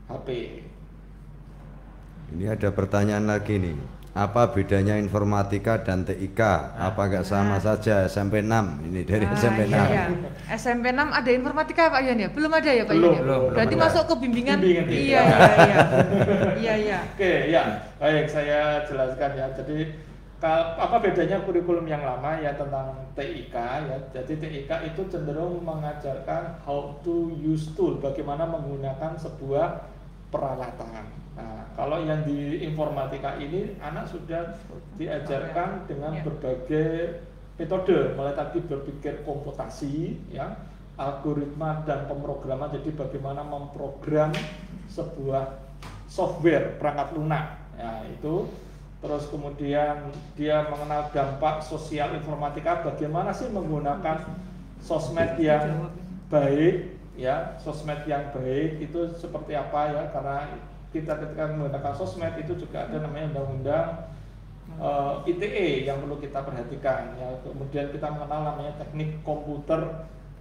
Speaker 4: HP.
Speaker 3: Ini ada pertanyaan lagi nih. Apa bedanya informatika dan TIK? Apa nggak sama saja SMP 6? Ini dari SMP 6.
Speaker 5: Iya, iya. SMP 6 ada informatika Pak Yon ya? Belum ada ya Pak
Speaker 4: Belum,
Speaker 5: Yon ya?
Speaker 6: belum
Speaker 5: Berarti
Speaker 6: ada.
Speaker 5: masuk ke bimbingan?
Speaker 4: Bimbingan,
Speaker 5: Iya,
Speaker 4: iya.
Speaker 5: iya, iya. Iya, iya.
Speaker 4: Oke ya, baik saya jelaskan ya. Jadi apa bedanya kurikulum yang lama ya tentang TIK ya. Jadi TIK itu cenderung mengajarkan how to use tool, bagaimana menggunakan sebuah peralatan. Nah, kalau yang di informatika ini anak sudah diajarkan dengan
Speaker 5: Ya.
Speaker 4: berbagai metode, mulai tadi berpikir komputasi ya, algoritma dan pemrograman. Jadi bagaimana memprogram sebuah software perangkat lunak. Ya, itu terus kemudian dia mengenal dampak sosial informatika, bagaimana sih menggunakan sosmed yang baik ya, sosmed yang baik itu seperti apa ya, karena kita ketika menggunakan sosmed itu juga ada namanya undang-undang ITE yang perlu kita perhatikan ya. Kemudian kita mengenal namanya teknik komputer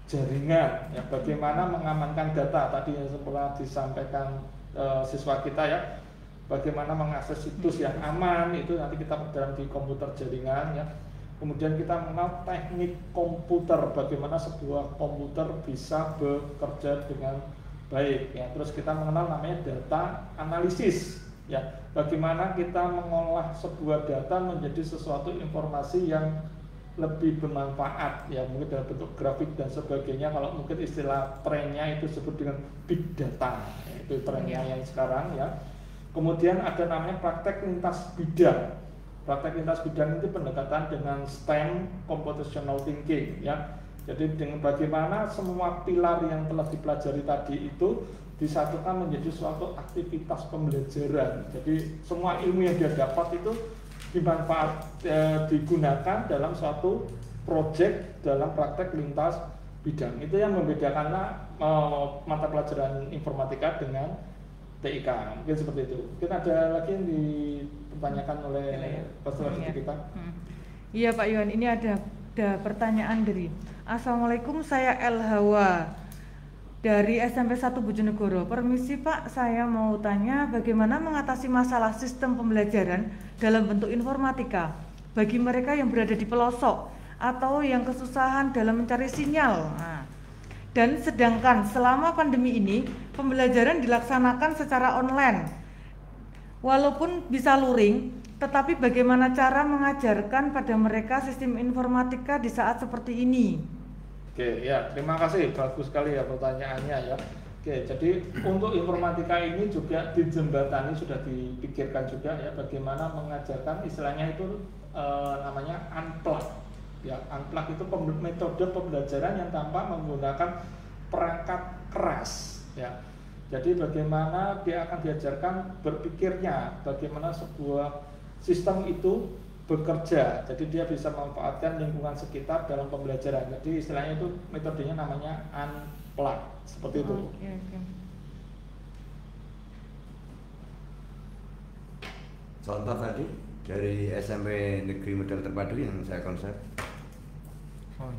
Speaker 4: jaringan ya, bagaimana mengamankan data tadi yang sempat disampaikan siswa kita ya, bagaimana mengakses situs yang aman, itu nanti kita dalam di komputer jaringan ya. Kemudian kita mengenal teknik komputer, bagaimana sebuah komputer bisa bekerja dengan baik ya. Terus kita mengenal namanya data analisis ya, bagaimana kita mengolah sebuah data menjadi sesuatu informasi yang lebih bermanfaat ya, mungkin dalam bentuk grafik dan sebagainya. Kalau mungkin istilah trennya itu disebut dengan big data ya, itu trennya yang sekarang ya. Kemudian ada namanya praktek lintas bidang. Praktek lintas bidang itu pendekatan dengan STEM, computational thinking ya. Jadi dengan bagaimana semua pilar yang telah dipelajari tadi itu disatukan menjadi suatu aktivitas pembelajaran. Jadi semua ilmu yang dia dapat itu digunakan dalam suatu proyek dalam praktek lintas bidang. Itu yang membedakannya mata pelajaran informatika dengan TIK. Mungkin seperti itu. Mungkin ada lagi yang dipertanyakan oleh peserta
Speaker 5: Iya.
Speaker 4: kita.
Speaker 5: Iya Pak Yon, ini ada pertanyaan dari Assalamualaikum, saya El Hawa dari SMP 1 Bojonegoro. Permisi Pak, saya mau tanya bagaimana mengatasi masalah sistem pembelajaran dalam bentuk informatika bagi mereka yang berada di pelosok atau yang kesusahan dalam mencari sinyal. Nah, dan sedangkan selama pandemi ini pembelajaran dilaksanakan secara online. Walaupun bisa luring, tetapi bagaimana cara mengajarkan pada mereka sistem informatika di saat seperti ini?
Speaker 4: Oke, ya terima kasih, bagus sekali ya pertanyaannya ya. Oke, jadi untuk informatika ini juga dijembatani, sudah dipikirkan juga ya, bagaimana mengajarkan istilahnya itu namanya unplug. Ya, unplug itu metode pembelajaran yang tanpa menggunakan perangkat keras. Ya, jadi bagaimana dia akan diajarkan berpikirnya, bagaimana sebuah sistem itu bekerja, jadi dia bisa memanfaatkan lingkungan sekitar dalam pembelajaran. Jadi istilahnya itu metodenya namanya unplug, seperti itu.
Speaker 5: Oke.
Speaker 3: Contoh tadi dari SMP Negeri Model Terpadu yang saya konsep.
Speaker 6: Oh,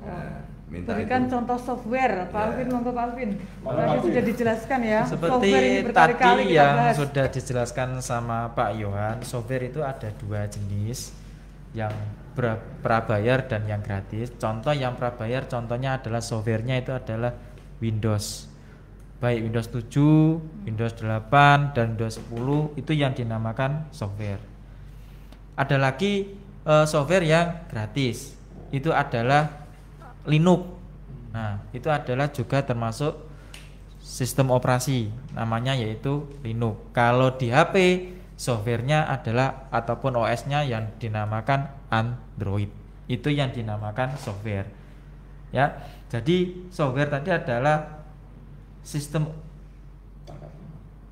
Speaker 3: Nah, minta
Speaker 5: Berikan
Speaker 3: itu.
Speaker 5: contoh software, Pak
Speaker 3: Ya.
Speaker 5: Alvin, monggo Pak Alvin.
Speaker 4: Monggo,
Speaker 5: Tadi
Speaker 4: Pak Alvin.
Speaker 5: sudah dijelaskan ya.
Speaker 6: seperti
Speaker 5: Software ini berkali-kali
Speaker 6: tadi
Speaker 5: kita
Speaker 6: yang
Speaker 5: bahas.
Speaker 6: sudah dijelaskan sama Pak Yohan, software itu ada dua jenis, yang prabayar dan yang gratis. Contoh yang prabayar, contohnya adalah softwarenya itu adalah Windows. Baik Windows 7, Windows 8 dan Windows 10 itu yang dinamakan software. Ada lagi software yang gratis. Itu adalah Linux. Nah, itu adalah juga termasuk sistem operasi, namanya yaitu Linux. Kalau di HP softwarenya adalah ataupun OS-nya yang dinamakan Android. Itu yang dinamakan software. Ya. Jadi software tadi adalah sistem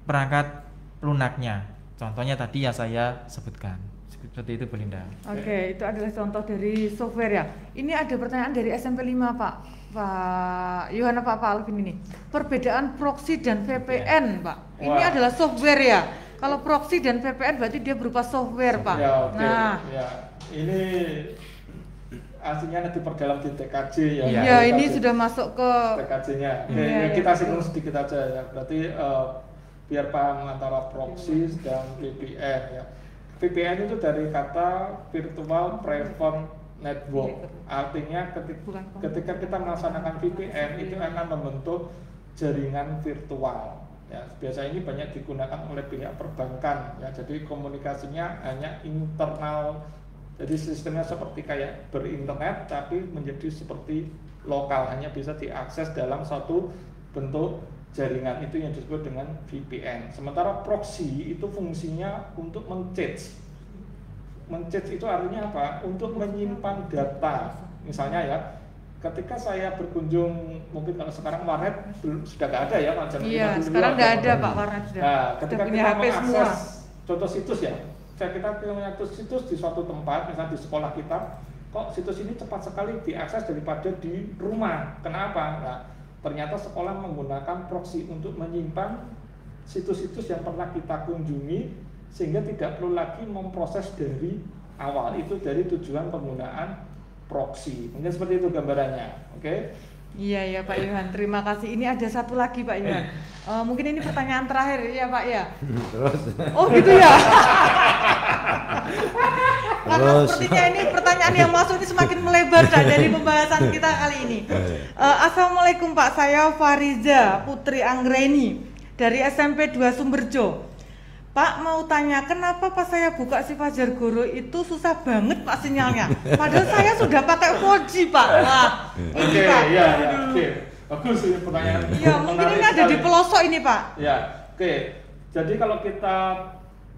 Speaker 6: perangkat lunaknya. Contohnya tadi yang saya sebutkan. Seperti itu Bu Linda.
Speaker 5: Oke, itu adalah contoh dari software ya. Ini ada pertanyaan dari SMP 5 Pak Yohana Pak Alvin ini. Perbedaan proxy dan VPN Pak. Ini
Speaker 4: Wah.
Speaker 5: adalah software ya. Kalau proxy dan VPN berarti dia berupa software Pak.
Speaker 4: Ya, oke.
Speaker 5: Nah,
Speaker 4: Ya, ini aslinya diperdalam di TKJ ya.
Speaker 5: ya
Speaker 4: TKJ.
Speaker 5: ini sudah masuk ke
Speaker 4: TKJ-nya.
Speaker 5: Iya,
Speaker 4: Ya,
Speaker 5: iya,
Speaker 4: kita
Speaker 5: betul.
Speaker 4: singgung sedikit aja ya. Berarti biar paham antara proxy dan VPN ya. VPN itu dari kata Virtual Private Network. Artinya ketika kita melaksanakan VPN itu akan membentuk jaringan virtual. Ya, biasa ini banyak digunakan oleh pihak perbankan. Ya, jadi komunikasinya hanya internal. Jadi sistemnya seperti kayak berinternet, tapi menjadi seperti lokal, hanya bisa diakses dalam satu bentuk jaringan, itu yang disebut dengan VPN. Sementara proxy itu fungsinya untuk men-cache. Men-cache itu artinya apa? Untuk menyimpan data. Misalnya ya, ketika saya berkunjung, mungkin kalau sekarang warnet sudah nggak ada ya, macam
Speaker 5: Iya, sekarang nggak ada Pak warnet sudah.
Speaker 4: Nah,
Speaker 5: Sudah
Speaker 4: ketika
Speaker 5: punya
Speaker 4: kita
Speaker 5: HP semua.
Speaker 4: mengakses contoh situs ya, kita punya situs di suatu tempat, misalnya di sekolah kita, kok situs ini cepat sekali diakses daripada di rumah. Kenapa? Nah, ternyata sekolah menggunakan proxy untuk menyimpan situs-situs yang pernah kita kunjungi, sehingga tidak perlu lagi memproses dari awal. Itu dari tujuan penggunaan proxy. Mungkin seperti itu gambarannya. Oke?
Speaker 5: Iya ya Pak Yohan, terima kasih. Ini ada satu lagi Pak Yohan. Mungkin ini pertanyaan terakhir ya Pak ya.
Speaker 3: Terus
Speaker 5: Oh gitu ya. Karena
Speaker 3: Terus.
Speaker 5: sepertinya ini pertanyaan yang masuk ini semakin melebar Kak, dari pembahasan kita kali ini. Assalamualaikum Pak, saya Fariza Putri Anggreni dari SMP 2 Sumberjo. Pak mau tanya, kenapa pas saya buka si Fajar Guru itu susah banget Pak sinyalnya? Padahal saya sudah pakai 4G Pak. Wah, ini
Speaker 4: Oke,
Speaker 5: Pak.
Speaker 4: iya, iya, oke. Bagus ini pertanyaan.
Speaker 5: Iya, mungkin
Speaker 4: menarik
Speaker 5: ini ada di
Speaker 4: sekali.
Speaker 5: pelosok ini Pak.
Speaker 4: Ya, oke. Jadi kalau kita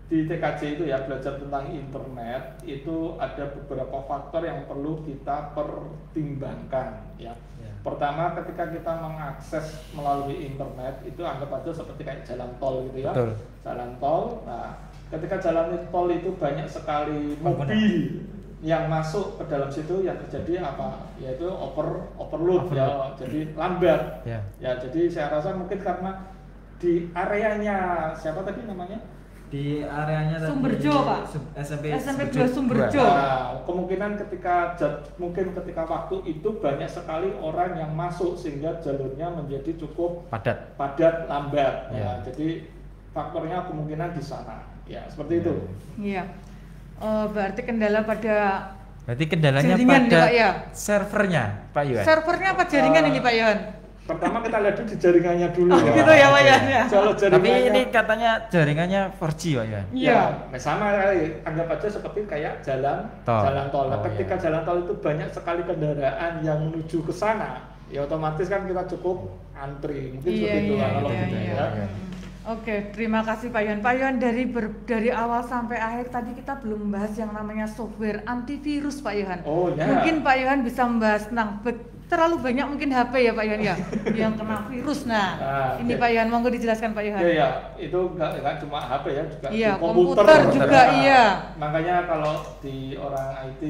Speaker 4: di TKJ itu ya belajar tentang internet, itu ada beberapa faktor yang perlu kita pertimbangkan ya. Pertama, ketika kita mengakses melalui internet itu anggap aja seperti kayak jalan tol gitu ya.
Speaker 6: Betul.
Speaker 4: Jalan tol. Nah, ketika jalan tol itu banyak sekali mobil yang masuk ke dalam situ, yang terjadi apa? Yaitu overload ya. Jadi lambat.
Speaker 6: Ya.
Speaker 4: Ya, jadi saya rasa mungkin karena di areanya siapa tadi namanya?
Speaker 6: Di areanya tadi
Speaker 5: Sumberjo, Pak.
Speaker 6: SMP
Speaker 5: 2 Sumberjo.
Speaker 4: Nah, kemungkinan mungkin ketika waktu itu banyak sekali orang yang masuk sehingga jalurnya menjadi cukup padat lambat.
Speaker 6: Ya.
Speaker 4: Ya, jadi faktornya kemungkinan di sana. Ya, seperti itu.
Speaker 5: Iya. Berarti kendala pada
Speaker 6: Berarti kendalanya
Speaker 5: jaringan
Speaker 6: pada
Speaker 5: nih, Pak, ya?
Speaker 6: servernya Pak Yuan.
Speaker 5: servernya apa jaringan ini Pak Yohan?
Speaker 4: Pertama kita lihat dulu di jaringannya dulu.
Speaker 5: Oh gitu ya Pak Yohan ya.
Speaker 4: Kalau
Speaker 6: Tapi
Speaker 4: jaringannya
Speaker 6: ini katanya jaringannya 4G Pak Yuan.
Speaker 5: Iya.
Speaker 4: Ya, sama kali. Anggap aja seperti kayak jalan
Speaker 6: Tol.
Speaker 4: tol. Nah,
Speaker 6: Oh,
Speaker 4: ketika
Speaker 6: iya.
Speaker 4: jalan tol itu banyak sekali kendaraan yang menuju ke sana, ya otomatis kan kita cukup antri. Mungkin
Speaker 5: Iya,
Speaker 4: seperti itu
Speaker 5: iya,
Speaker 4: kalau
Speaker 5: iya,
Speaker 4: gitu
Speaker 5: iya.
Speaker 4: ya.
Speaker 5: Oke, terima kasih Pak Yohan. Pak Yohan, dari awal sampai akhir tadi kita belum membahas yang namanya software antivirus Pak Yohan.
Speaker 4: Oh ya.
Speaker 5: Mungkin Pak Yohan bisa membahas tentang terlalu banyak mungkin HP ya Pak Yohan ya yang kena virus. Nah, ini
Speaker 4: oke.
Speaker 5: Pak Yohan, monggo dijelaskan Pak Yohan.
Speaker 4: Ya, ya, itu nggak cuma HP ya, juga
Speaker 5: Iya,
Speaker 4: di komputer.
Speaker 5: komputer juga,
Speaker 4: Nah,
Speaker 5: iya.
Speaker 4: Makanya kalau di orang IT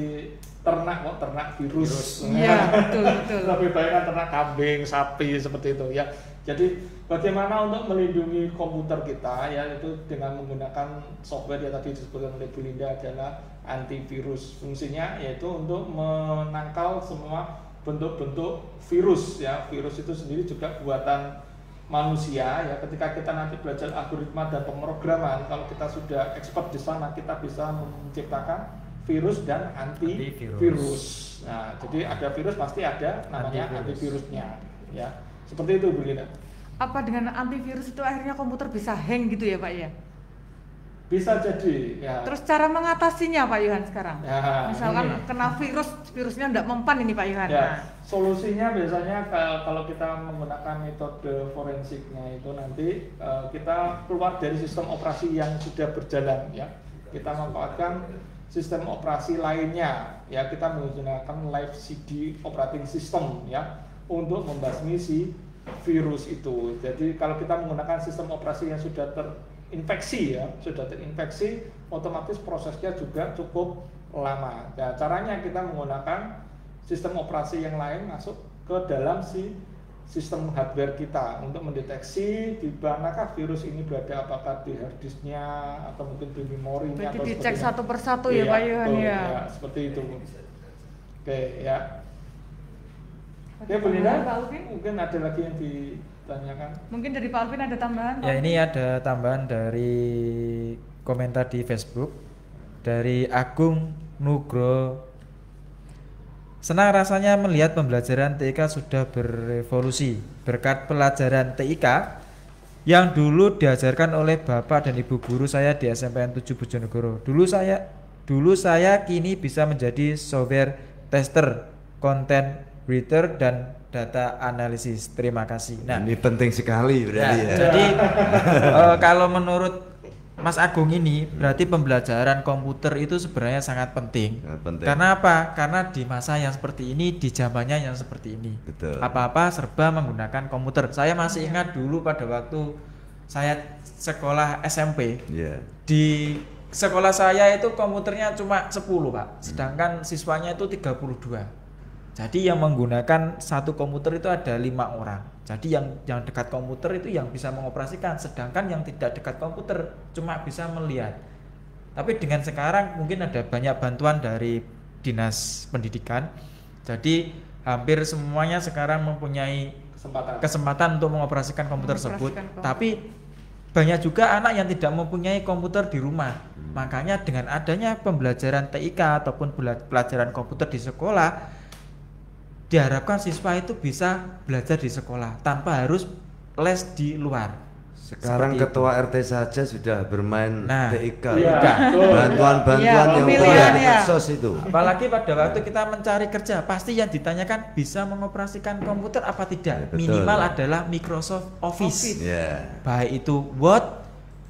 Speaker 4: ternak virus.
Speaker 5: Iya, betul.
Speaker 4: Lebih baik kan ternak kambing, sapi seperti itu ya. Jadi bagaimana untuk melindungi komputer kita ya, itu dengan menggunakan software yang tadi disebutkan oleh Bu Linda adalah antivirus. Fungsinya yaitu untuk menangkal semua bentuk-bentuk virus ya. Virus itu sendiri juga buatan manusia ya. Ketika kita nanti belajar algoritma dan pemrograman, kalau kita sudah expert di sana, kita bisa menciptakan virus dan antivirus. Nah, jadi ada virus pasti ada namanya antivirusnya ya. Seperti itu Bu Lina.
Speaker 5: Apa dengan antivirus itu akhirnya komputer bisa hang gitu ya Pak ya?
Speaker 4: Bisa jadi ya.
Speaker 5: Terus cara mengatasinya Pak Yohan sekarang?
Speaker 4: Ya,
Speaker 5: Misalkan
Speaker 4: ini.
Speaker 5: kena virusnya nggak mempan ini Pak Yohan.
Speaker 4: Ya,
Speaker 5: Nah,
Speaker 4: solusinya biasanya kalau kita menggunakan metode forensiknya itu nanti kita keluar dari sistem operasi yang sudah berjalan ya. Kita memanfaatkan sistem operasi lainnya ya, kita menggunakan live CD operating system ya untuk membasmi si virus itu. Jadi kalau kita menggunakan sistem operasi yang sudah terinfeksi ya, otomatis prosesnya juga cukup lama. Nah, caranya kita menggunakan sistem operasi yang lain masuk ke dalam si sistem hardware kita untuk mendeteksi di manakah virus ini berada, apakah di hard disknya atau mungkin di memorinya.
Speaker 5: berarti
Speaker 4: atau
Speaker 5: dicek
Speaker 4: seperti
Speaker 5: satu persatu
Speaker 4: Iya,
Speaker 5: ya Pak Yohan
Speaker 4: betul,
Speaker 5: ya.
Speaker 4: ya. Seperti itu. Oke ya. Oke Bu
Speaker 5: Tambahan,
Speaker 4: Lina,
Speaker 5: Pak Alvin?
Speaker 4: mungkin ada lagi yang ditanyakan?
Speaker 5: Mungkin dari Pak Alvin ada tambahan? Pak
Speaker 6: Ya,
Speaker 5: Alvin?
Speaker 6: ini ada tambahan dari komentar di Facebook dari Agung Nugro. Senang rasanya melihat pembelajaran TIK sudah berevolusi berkat pelajaran TIK yang dulu diajarkan oleh Bapak dan Ibu guru saya di SMPN 7 Bojonegoro. Dulu saya kini bisa menjadi software tester, content writer dan data analisis. Terima kasih. Nah,
Speaker 3: Ini penting sekali berarti ya.
Speaker 6: jadi kalau menurut Mas Agung ini berarti pembelajaran komputer itu sebenarnya sangat penting.
Speaker 3: Sangat penting.
Speaker 6: Karena apa? Karena di masa yang seperti ini, di zamannya yang seperti ini,
Speaker 3: Betul.
Speaker 6: apa-apa serba menggunakan komputer. Saya masih ingat dulu pada waktu saya sekolah SMP,
Speaker 3: Iya.
Speaker 6: di sekolah saya itu komputernya cuma 10 Pak, sedangkan siswanya itu 32. Jadi yang menggunakan satu komputer itu ada 5 orang. Jadi yang dekat komputer itu yang bisa mengoperasikan, sedangkan yang tidak dekat komputer cuma bisa melihat. Tapi dengan sekarang mungkin ada banyak bantuan dari Dinas Pendidikan. Jadi hampir semuanya sekarang mempunyai kesempatan untuk mengoperasikan komputer tersebut.
Speaker 5: Mengoperasikan komputer.
Speaker 6: Tapi banyak juga anak yang tidak mempunyai komputer di rumah. Makanya dengan adanya pembelajaran TIK ataupun pelajaran komputer di sekolah, diharapkan siswa itu bisa belajar di sekolah tanpa harus les di luar.
Speaker 3: Sekarang
Speaker 6: Seperti
Speaker 3: ketua RT saja sudah bermain
Speaker 6: Nah,
Speaker 3: TIK.
Speaker 4: iya, betul.
Speaker 3: Bantuan-bantuan
Speaker 5: Iya,
Speaker 3: yang
Speaker 5: pemilihan,
Speaker 3: di
Speaker 5: ya.
Speaker 3: medsos itu.
Speaker 6: Apalagi pada waktu kita mencari kerja, pasti yang ditanyakan bisa mengoperasikan komputer apa tidak.
Speaker 3: Ya, betul.
Speaker 6: Minimal adalah Microsoft Office.
Speaker 3: Ya.
Speaker 6: Baik itu Word,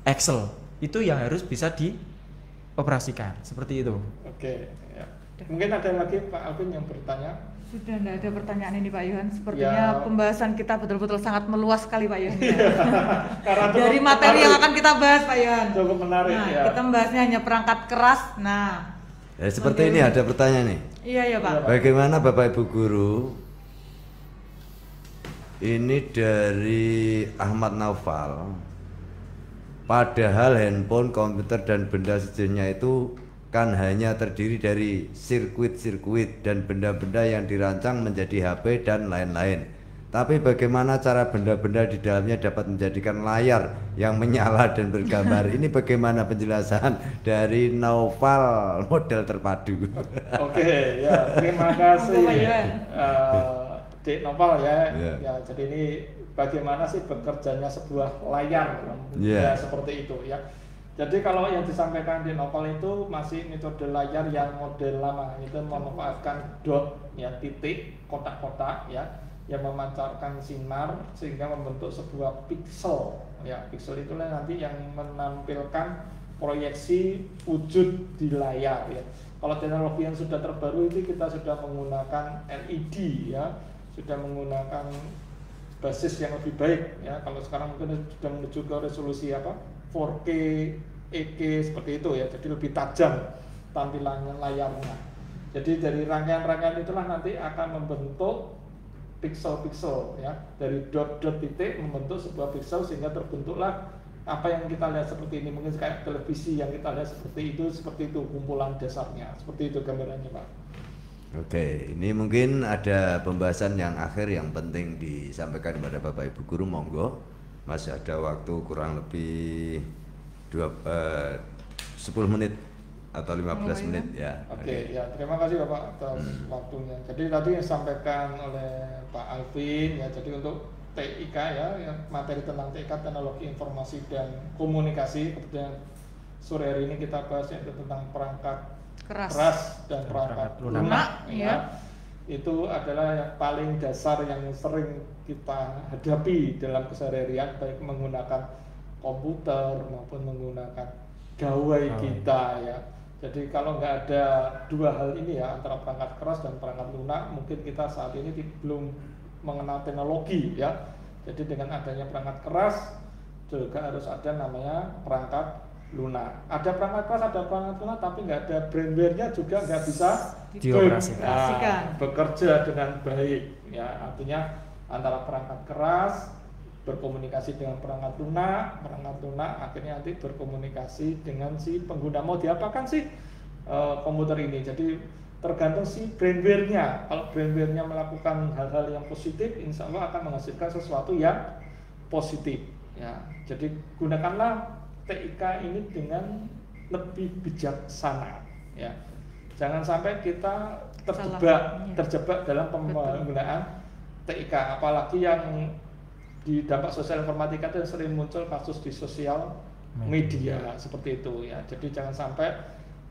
Speaker 6: Excel, itu yang harus bisa dioperasikan. Seperti itu.
Speaker 4: Oke ya. Mungkin ada lagi Pak Alvin yang bertanya.
Speaker 5: Sudah tidak ada pertanyaan ini Pak Yohan. Sepertinya
Speaker 4: Ya.
Speaker 5: pembahasan kita betul-betul sangat meluas sekali Pak Yohan.
Speaker 4: Karena
Speaker 5: Dari
Speaker 4: cukup
Speaker 5: materi
Speaker 4: menarik.
Speaker 5: yang akan kita bahas Pak Yohan.
Speaker 4: Cukup menarik
Speaker 5: Nah,
Speaker 4: ya.
Speaker 5: kita membahasnya hanya perangkat keras. Nah,
Speaker 3: Ya, seperti ini ada pertanyaan nih.
Speaker 5: iya ya Pak.
Speaker 3: Bagaimana Bapak Ibu guru? Ini dari Ahmad Naufal. Padahal handphone, komputer dan benda sejenisnya itu kan hanya terdiri dari sirkuit-sirkuit dan benda-benda yang dirancang menjadi HP dan lain-lain. Tapi bagaimana cara benda-benda di dalamnya dapat menjadikan layar yang menyala dan bergambar? Ini bagaimana penjelasan dari Naufal model terpadu?
Speaker 4: Oke, ya terima kasih
Speaker 5: Monggo, Pak Yohan.
Speaker 4: Dik Nopal ya.
Speaker 3: Iya.
Speaker 4: Ya, jadi ini bagaimana sih bekerjanya sebuah layar
Speaker 3: Iya.
Speaker 4: ya seperti itu ya. Jadi kalau yang disampaikan di Nopal itu masih metode layar yang model lama, itu memanfaatkan dot ya, titik, kotak-kotak ya, yang memancarkan sinar sehingga membentuk sebuah pixel ya. Pixel itulah nanti yang menampilkan proyeksi wujud di layar ya. Kalau teknologi yang sudah terbaru itu kita sudah menggunakan LED ya, sudah menggunakan basis yang lebih baik ya. Kalau sekarang mungkin sudah menuju ke resolusi apa 4K, EK seperti itu ya. Jadi lebih tajam tampilannya layarnya. Jadi dari rangkaian-rangkaian itulah nanti akan membentuk pixel-pixel ya, dari dot-dot titik membentuk sebuah pixel sehingga terbentuklah apa yang kita lihat seperti ini. Mungkin kayak televisi yang kita lihat seperti itu kumpulan dasarnya. Seperti itu gambarannya Pak.
Speaker 3: Oke, ini mungkin ada pembahasan yang akhir yang penting disampaikan kepada Bapak Ibu guru, monggo. Masih ada waktu kurang lebih 10 menit atau 15 menit ya.
Speaker 4: Oke, ya terima kasih Bapak atas waktunya. Jadi tadi yang disampaikan oleh Pak Alvin ya, jadi untuk TIK ya, yang materi tentang TIK, teknologi informasi dan komunikasi. Kemudian sore hari ini kita bahas yaitu tentang perangkat keras dan perangkat lunak ya. Itu adalah yang paling dasar yang sering kita hadapi dalam keseharian, baik menggunakan komputer maupun menggunakan gawai kita ya. Jadi kalau nggak ada dua hal ini ya, antara perangkat keras dan perangkat lunak, mungkin kita saat ini belum mengenal teknologi ya. Jadi dengan adanya perangkat keras juga harus ada namanya perangkat lunak. Ada perangkat keras, ada perangkat lunak, tapi nggak ada brandware-nya juga nggak bisa
Speaker 5: dioperasikan.
Speaker 4: Bekerja dengan baik ya. Artinya antara perangkat keras berkomunikasi dengan perangkat lunak akhirnya nanti berkomunikasi dengan si pengguna. Mau diapakan sih komputer ini? Jadi tergantung si brandware-nya. Kalau brandware-nya melakukan hal-hal yang positif, insya Allah akan menghasilkan sesuatu yang positif ya. Jadi gunakanlah TIK ini dengan lebih bijaksana ya. Jangan sampai kita terjebak dalam penggunaan TIK, apalagi yang di dampak sosial informatika itu sering muncul kasus di sosial media seperti itu ya. Jadi jangan sampai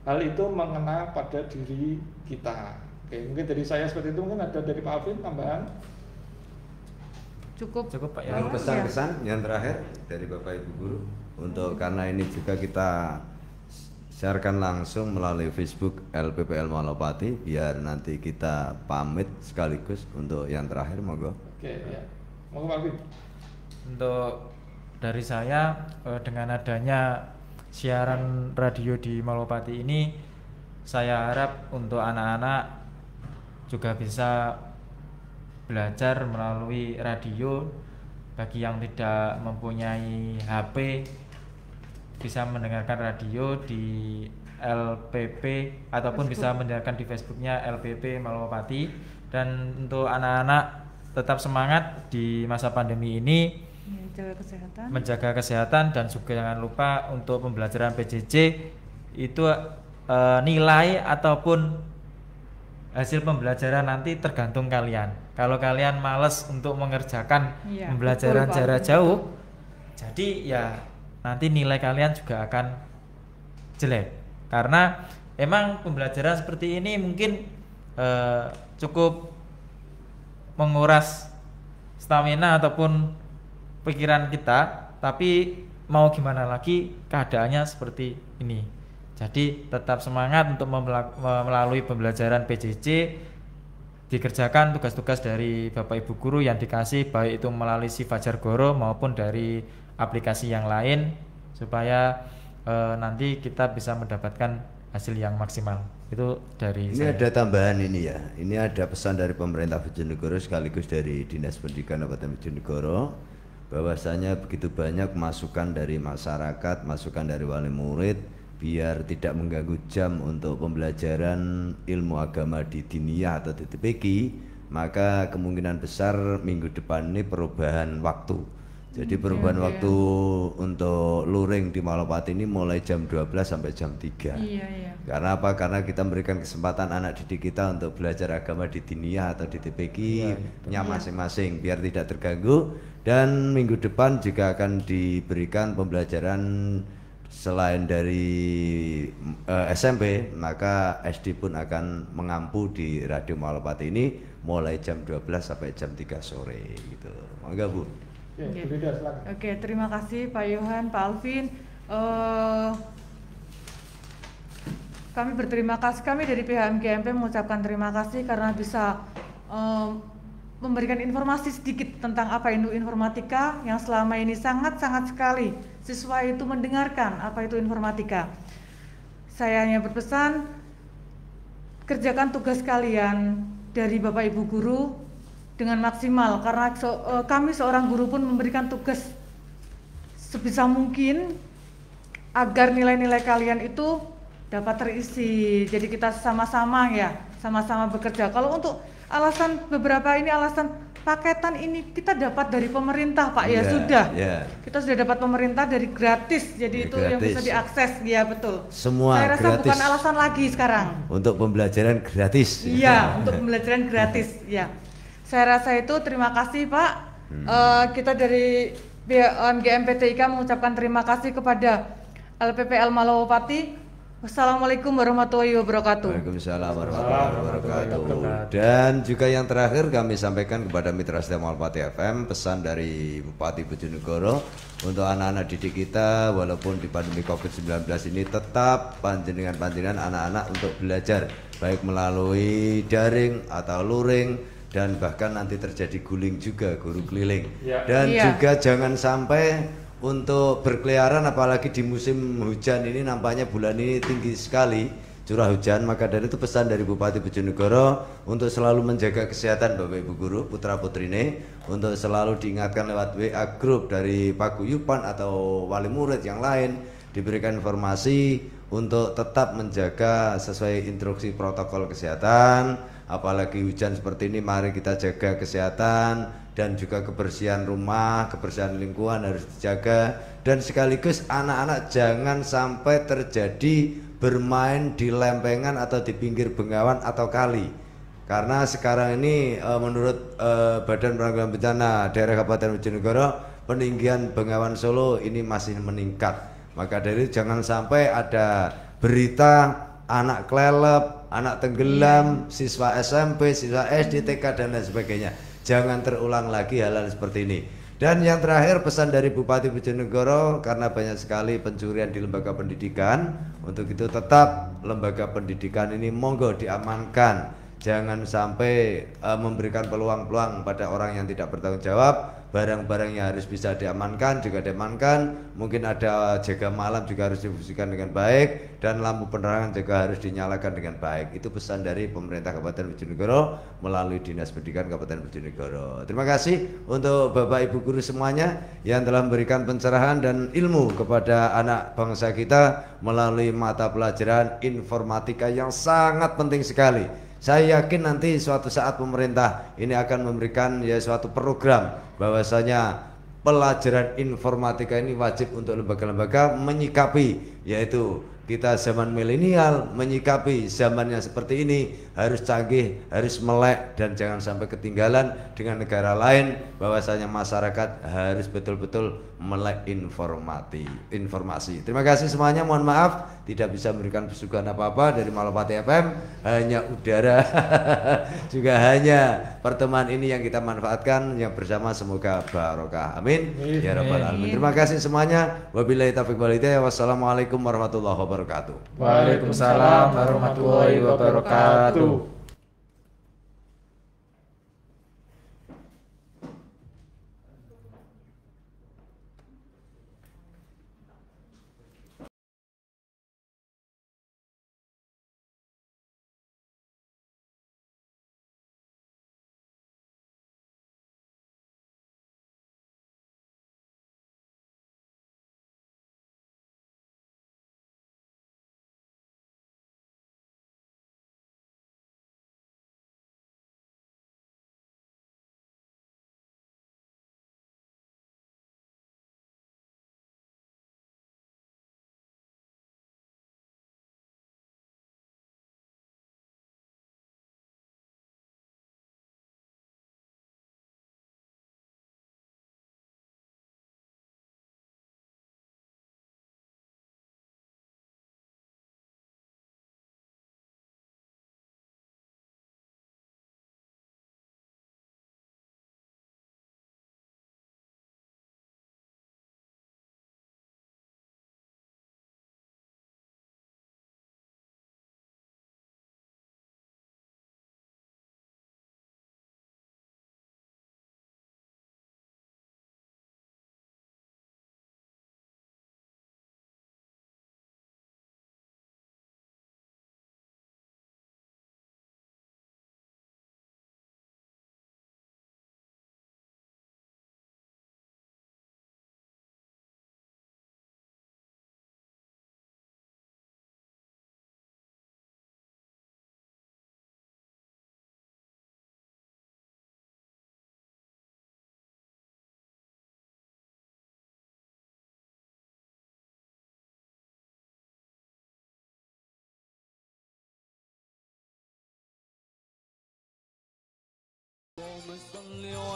Speaker 4: hal itu mengena pada diri kita. Oke, mungkin dari saya seperti itu. Mungkin ada dari Pak Alvin tambahan?
Speaker 6: Cukup Pak ya.
Speaker 3: Yang pesan-pesan yang terakhir dari Bapak Ibu Guru, untuk karena ini juga kita sharekan langsung melalui Facebook LPPL Malopati, biar nanti kita pamit sekaligus untuk yang terakhir, monggo.
Speaker 4: Oke ya, monggo Pak Alvin.
Speaker 6: Untuk dari saya, dengan adanya siaran radio di Malopati ini, saya harap untuk anak-anak juga bisa belajar melalui radio. Bagi yang tidak mempunyai HP, bisa mendengarkan radio di LPP ataupun bisa mendengarkan di Facebooknya LPP Malopati. Dan untuk anak-anak tetap semangat di masa pandemi ini, menjaga kesehatan dan juga jangan lupa untuk pembelajaran PJJ itu nilai ataupun hasil pembelajaran nanti tergantung kalian. Kalau kalian males untuk mengerjakan pembelajaran jarak jauh, jadi ya nanti nilai kalian juga akan jelek. Karena emang pembelajaran seperti ini mungkin cukup menguras stamina ataupun pikiran kita, tapi mau gimana lagi keadaannya seperti ini. Jadi tetap semangat untuk melalui pembelajaran PJJ, dikerjakan tugas-tugas dari Bapak Ibu Guru yang dikasih, baik itu melalui si Fajar Goro maupun dari aplikasi yang lain, supaya nanti kita bisa mendapatkan hasil yang maksimal. Itu dari
Speaker 3: ini saya. Ada tambahan ini ya, ini ada pesan dari pemerintah Bojonegoro sekaligus dari Dinas Pendidikan Kabupaten Bojonegoro, bahwasanya begitu banyak masukan dari masyarakat, masukan dari wali murid, biar tidak mengganggu jam untuk pembelajaran ilmu agama di Diniyah atau di TPQ, maka kemungkinan besar minggu depan ini perubahan waktu. Jadi perubahan waktu untuk luring di Malopati ini mulai jam 12 sampai jam 3. Karena apa? Karena kita memberikan kesempatan anak didik kita untuk belajar agama di Diniyah atau di TPQ-nya masing-masing biar tidak terganggu. Dan minggu depan juga akan diberikan pembelajaran selain dari SMP, maka SD pun akan mengampu di Radio Malopati ini mulai jam 12 sampai jam 3 sore gitu. Monggo Bu.
Speaker 5: Oke, terima kasih Pak Yohan, Pak Alvin. Kami berterima kasih, kami dari pihak MGMP mengucapkan terima kasih karena bisa memberikan informasi sedikit tentang apa itu informatika yang selama ini sangat-sangat sekali siswa itu mendengarkan apa itu informatika. Saya hanya berpesan, kerjakan tugas kalian dari Bapak Ibu Guru dengan maksimal, karena kami seorang guru pun memberikan tugas sebisa mungkin agar nilai-nilai kalian itu dapat terisi. Jadi kita sama-sama ya, sama-sama bekerja. Kalau untuk alasan beberapa ini alasan paketan ini kita dapat dari pemerintah Pak ya, sudah. Kita sudah dapat pemerintah dari gratis. Jadi itu gratis, yang bisa diakses ya, betul.
Speaker 3: Semua
Speaker 5: saya rasa gratis. Bukan alasan lagi sekarang.
Speaker 3: Untuk pembelajaran gratis.
Speaker 5: Iya, untuk pembelajaran gratis ya. Saya rasa itu, terima kasih Pak. Kita dari pihak OMGM PTIK mengucapkan terima kasih kepada LPPL Malawapati. Wassalamualaikum warahmatullahi wabarakatuh.
Speaker 3: Waalaikumsalam warahmatullahi wabarakatuh. Dan juga yang terakhir kami sampaikan kepada Mitra Setia Malapati FM pesan dari Bupati Bojonegoro untuk anak-anak didik kita, walaupun di pandemi COVID-19 ini tetap panjenengan anak-anak untuk belajar baik melalui daring atau luring, dan bahkan nanti terjadi guling juga, guru keliling. Dan juga jangan sampai untuk berkeliaran, apalagi di musim hujan ini, nampaknya bulan ini tinggi sekali curah hujan. Maka dari itu pesan dari Bupati Bojonegoro untuk selalu menjaga kesehatan Bapak Ibu guru putra putrine, untuk selalu diingatkan lewat WA group dari paguyuban atau wali murid yang lain, diberikan informasi untuk tetap menjaga sesuai instruksi protokol kesehatan. Apalagi hujan seperti ini, mari kita jaga kesehatan dan juga kebersihan rumah, kebersihan lingkungan harus dijaga. Dan sekaligus anak-anak jangan sampai terjadi bermain di lempengan atau di pinggir bengawan atau kali. Karena sekarang ini menurut Badan Penanggulangan Bencana Daerah Kabupaten Bojonegoro, peninggian Bengawan Solo ini masih meningkat. Maka dari itu jangan sampai ada berita anak kelelep, anak tenggelam, siswa SMP, siswa SD, TK dan lain sebagainya. Jangan terulang lagi hal-hal seperti ini. Dan yang terakhir pesan dari Bupati Bojonegoro, karena banyak sekali pencurian di lembaga pendidikan, untuk itu tetap lembaga pendidikan ini monggo diamankan. Jangan sampai memberikan peluang-peluang pada orang yang tidak bertanggung jawab. Barang-barang yang harus bisa diamankan juga diamankan. Mungkin ada jaga malam juga harus difungsikan dengan baik, dan lampu penerangan juga harus dinyalakan dengan baik. Itu pesan dari pemerintah Kabupaten Bojonegoro melalui Dinas Pendidikan Kabupaten Bojonegoro. Terima kasih untuk Bapak Ibu guru semuanya yang telah memberikan pencerahan dan ilmu kepada anak bangsa kita melalui mata pelajaran informatika yang sangat penting sekali. Saya yakin nanti suatu saat pemerintah ini akan memberikan suatu program bahwasanya pelajaran informatika ini wajib untuk lembaga-lembaga menyikapi, yaitu kita zaman milenial menyikapi zamannya seperti ini harus canggih, harus melek, dan jangan sampai ketinggalan dengan negara lain, bahwasanya masyarakat harus betul-betul melek informasi. Terima kasih semuanya, mohon maaf tidak bisa memberikan pesugihan apa-apa dari Malapati FM, hanya udara juga hanya pertemuan ini yang kita manfaatkan yang bersama, semoga barokah, amin ya rabbal alamin. Terima kasih semuanya, wabillahi taufiq wal hidayah, wassalamualaikum warahmatullahi wabarakatuh.
Speaker 6: Waalaikumsalam warahmatullahi wabarakatuh.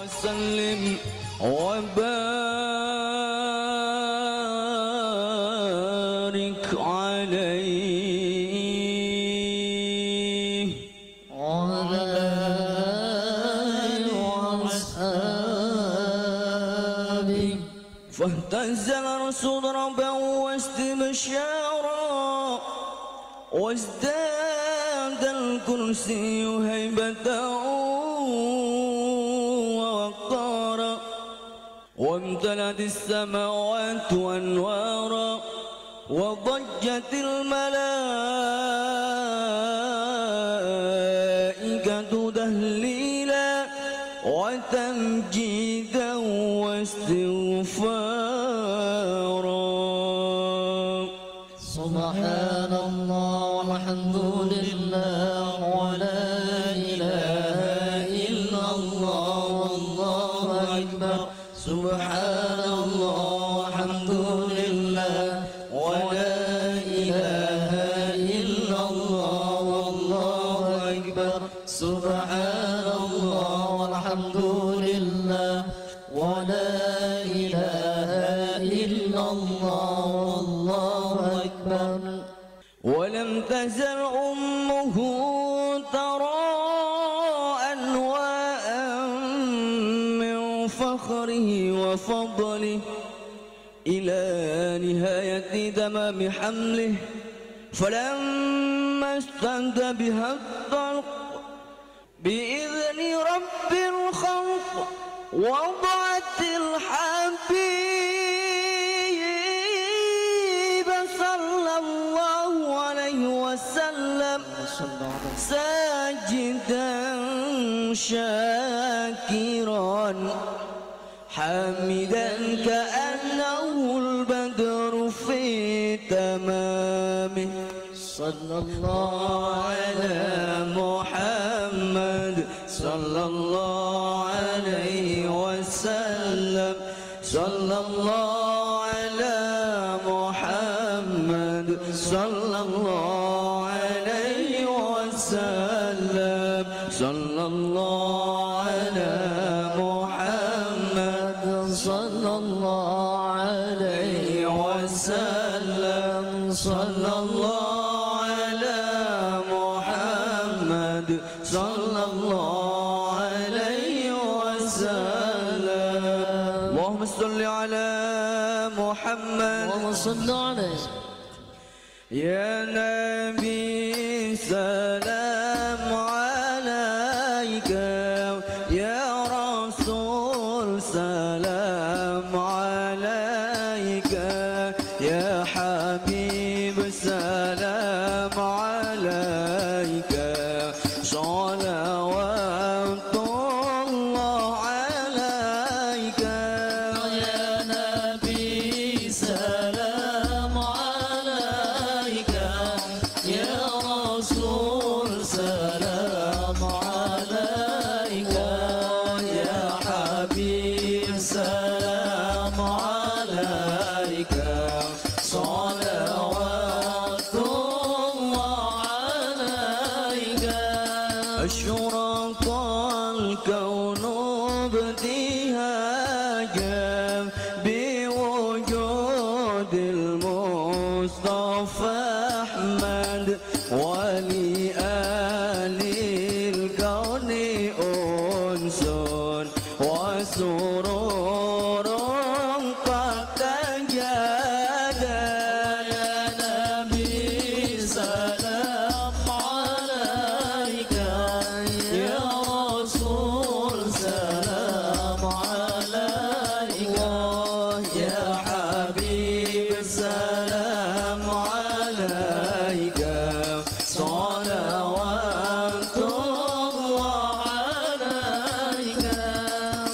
Speaker 7: وسلم وبارك عليه
Speaker 8: وعلى آله وأصحابه.
Speaker 7: فاهتز الرسول ربا واستبشارا وازداد الكرسي هيبة ووقارا وامتلأت السماوات أنوارا وضجت الملائكة تهليلا وتمجيدا واستغفارا.
Speaker 8: سبحان الله والحمد لله ولا إله إلا الله والله أكبر. سبحان الله والحمد لله ولا إله إلا الله والله أكبر. سبحان الله والحمد لله ولا إله إلا الله والله أكبر.
Speaker 7: ولم تزل أمه ترى أنواء من فخره وفضله إلى نهاية تمام حمله فلما اشتد بها الطلق بإذن رب الخلق وضعت الحبيب صلى الله عليه وسلم ساجدا شاكرا حامدا كأنه البدر في تمامه.
Speaker 8: صلى الله
Speaker 7: على محمد صلى الله عليه وسلم صلى الله على محمد صلى الله عليه وسلم صلى الله على محمد
Speaker 8: صلى الله عليه
Speaker 7: وسلم صلى الله على محمد صلى الله عليه وسلم. اللهم صل على محمد
Speaker 8: اللهم صل عليه.
Speaker 7: يا نبي سلام عليك يا رسول سلام عليك يا حبيب سلام عليك صلوات الله عليك
Speaker 8: يا نبي سلام عليك يا رسول سلام عليك يا حبيب سلام عليك صلوات الله عليك.
Speaker 7: أشرق الكون ابتهاجا بوجود المصطفى أحمد ولآل الكون أنس وسرور قد تجادى.
Speaker 8: يا نبي سلام عليك يا رسول سلام عليك
Speaker 7: يا حبيب سلام عليك صلوات الله عليك.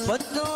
Speaker 7: فتح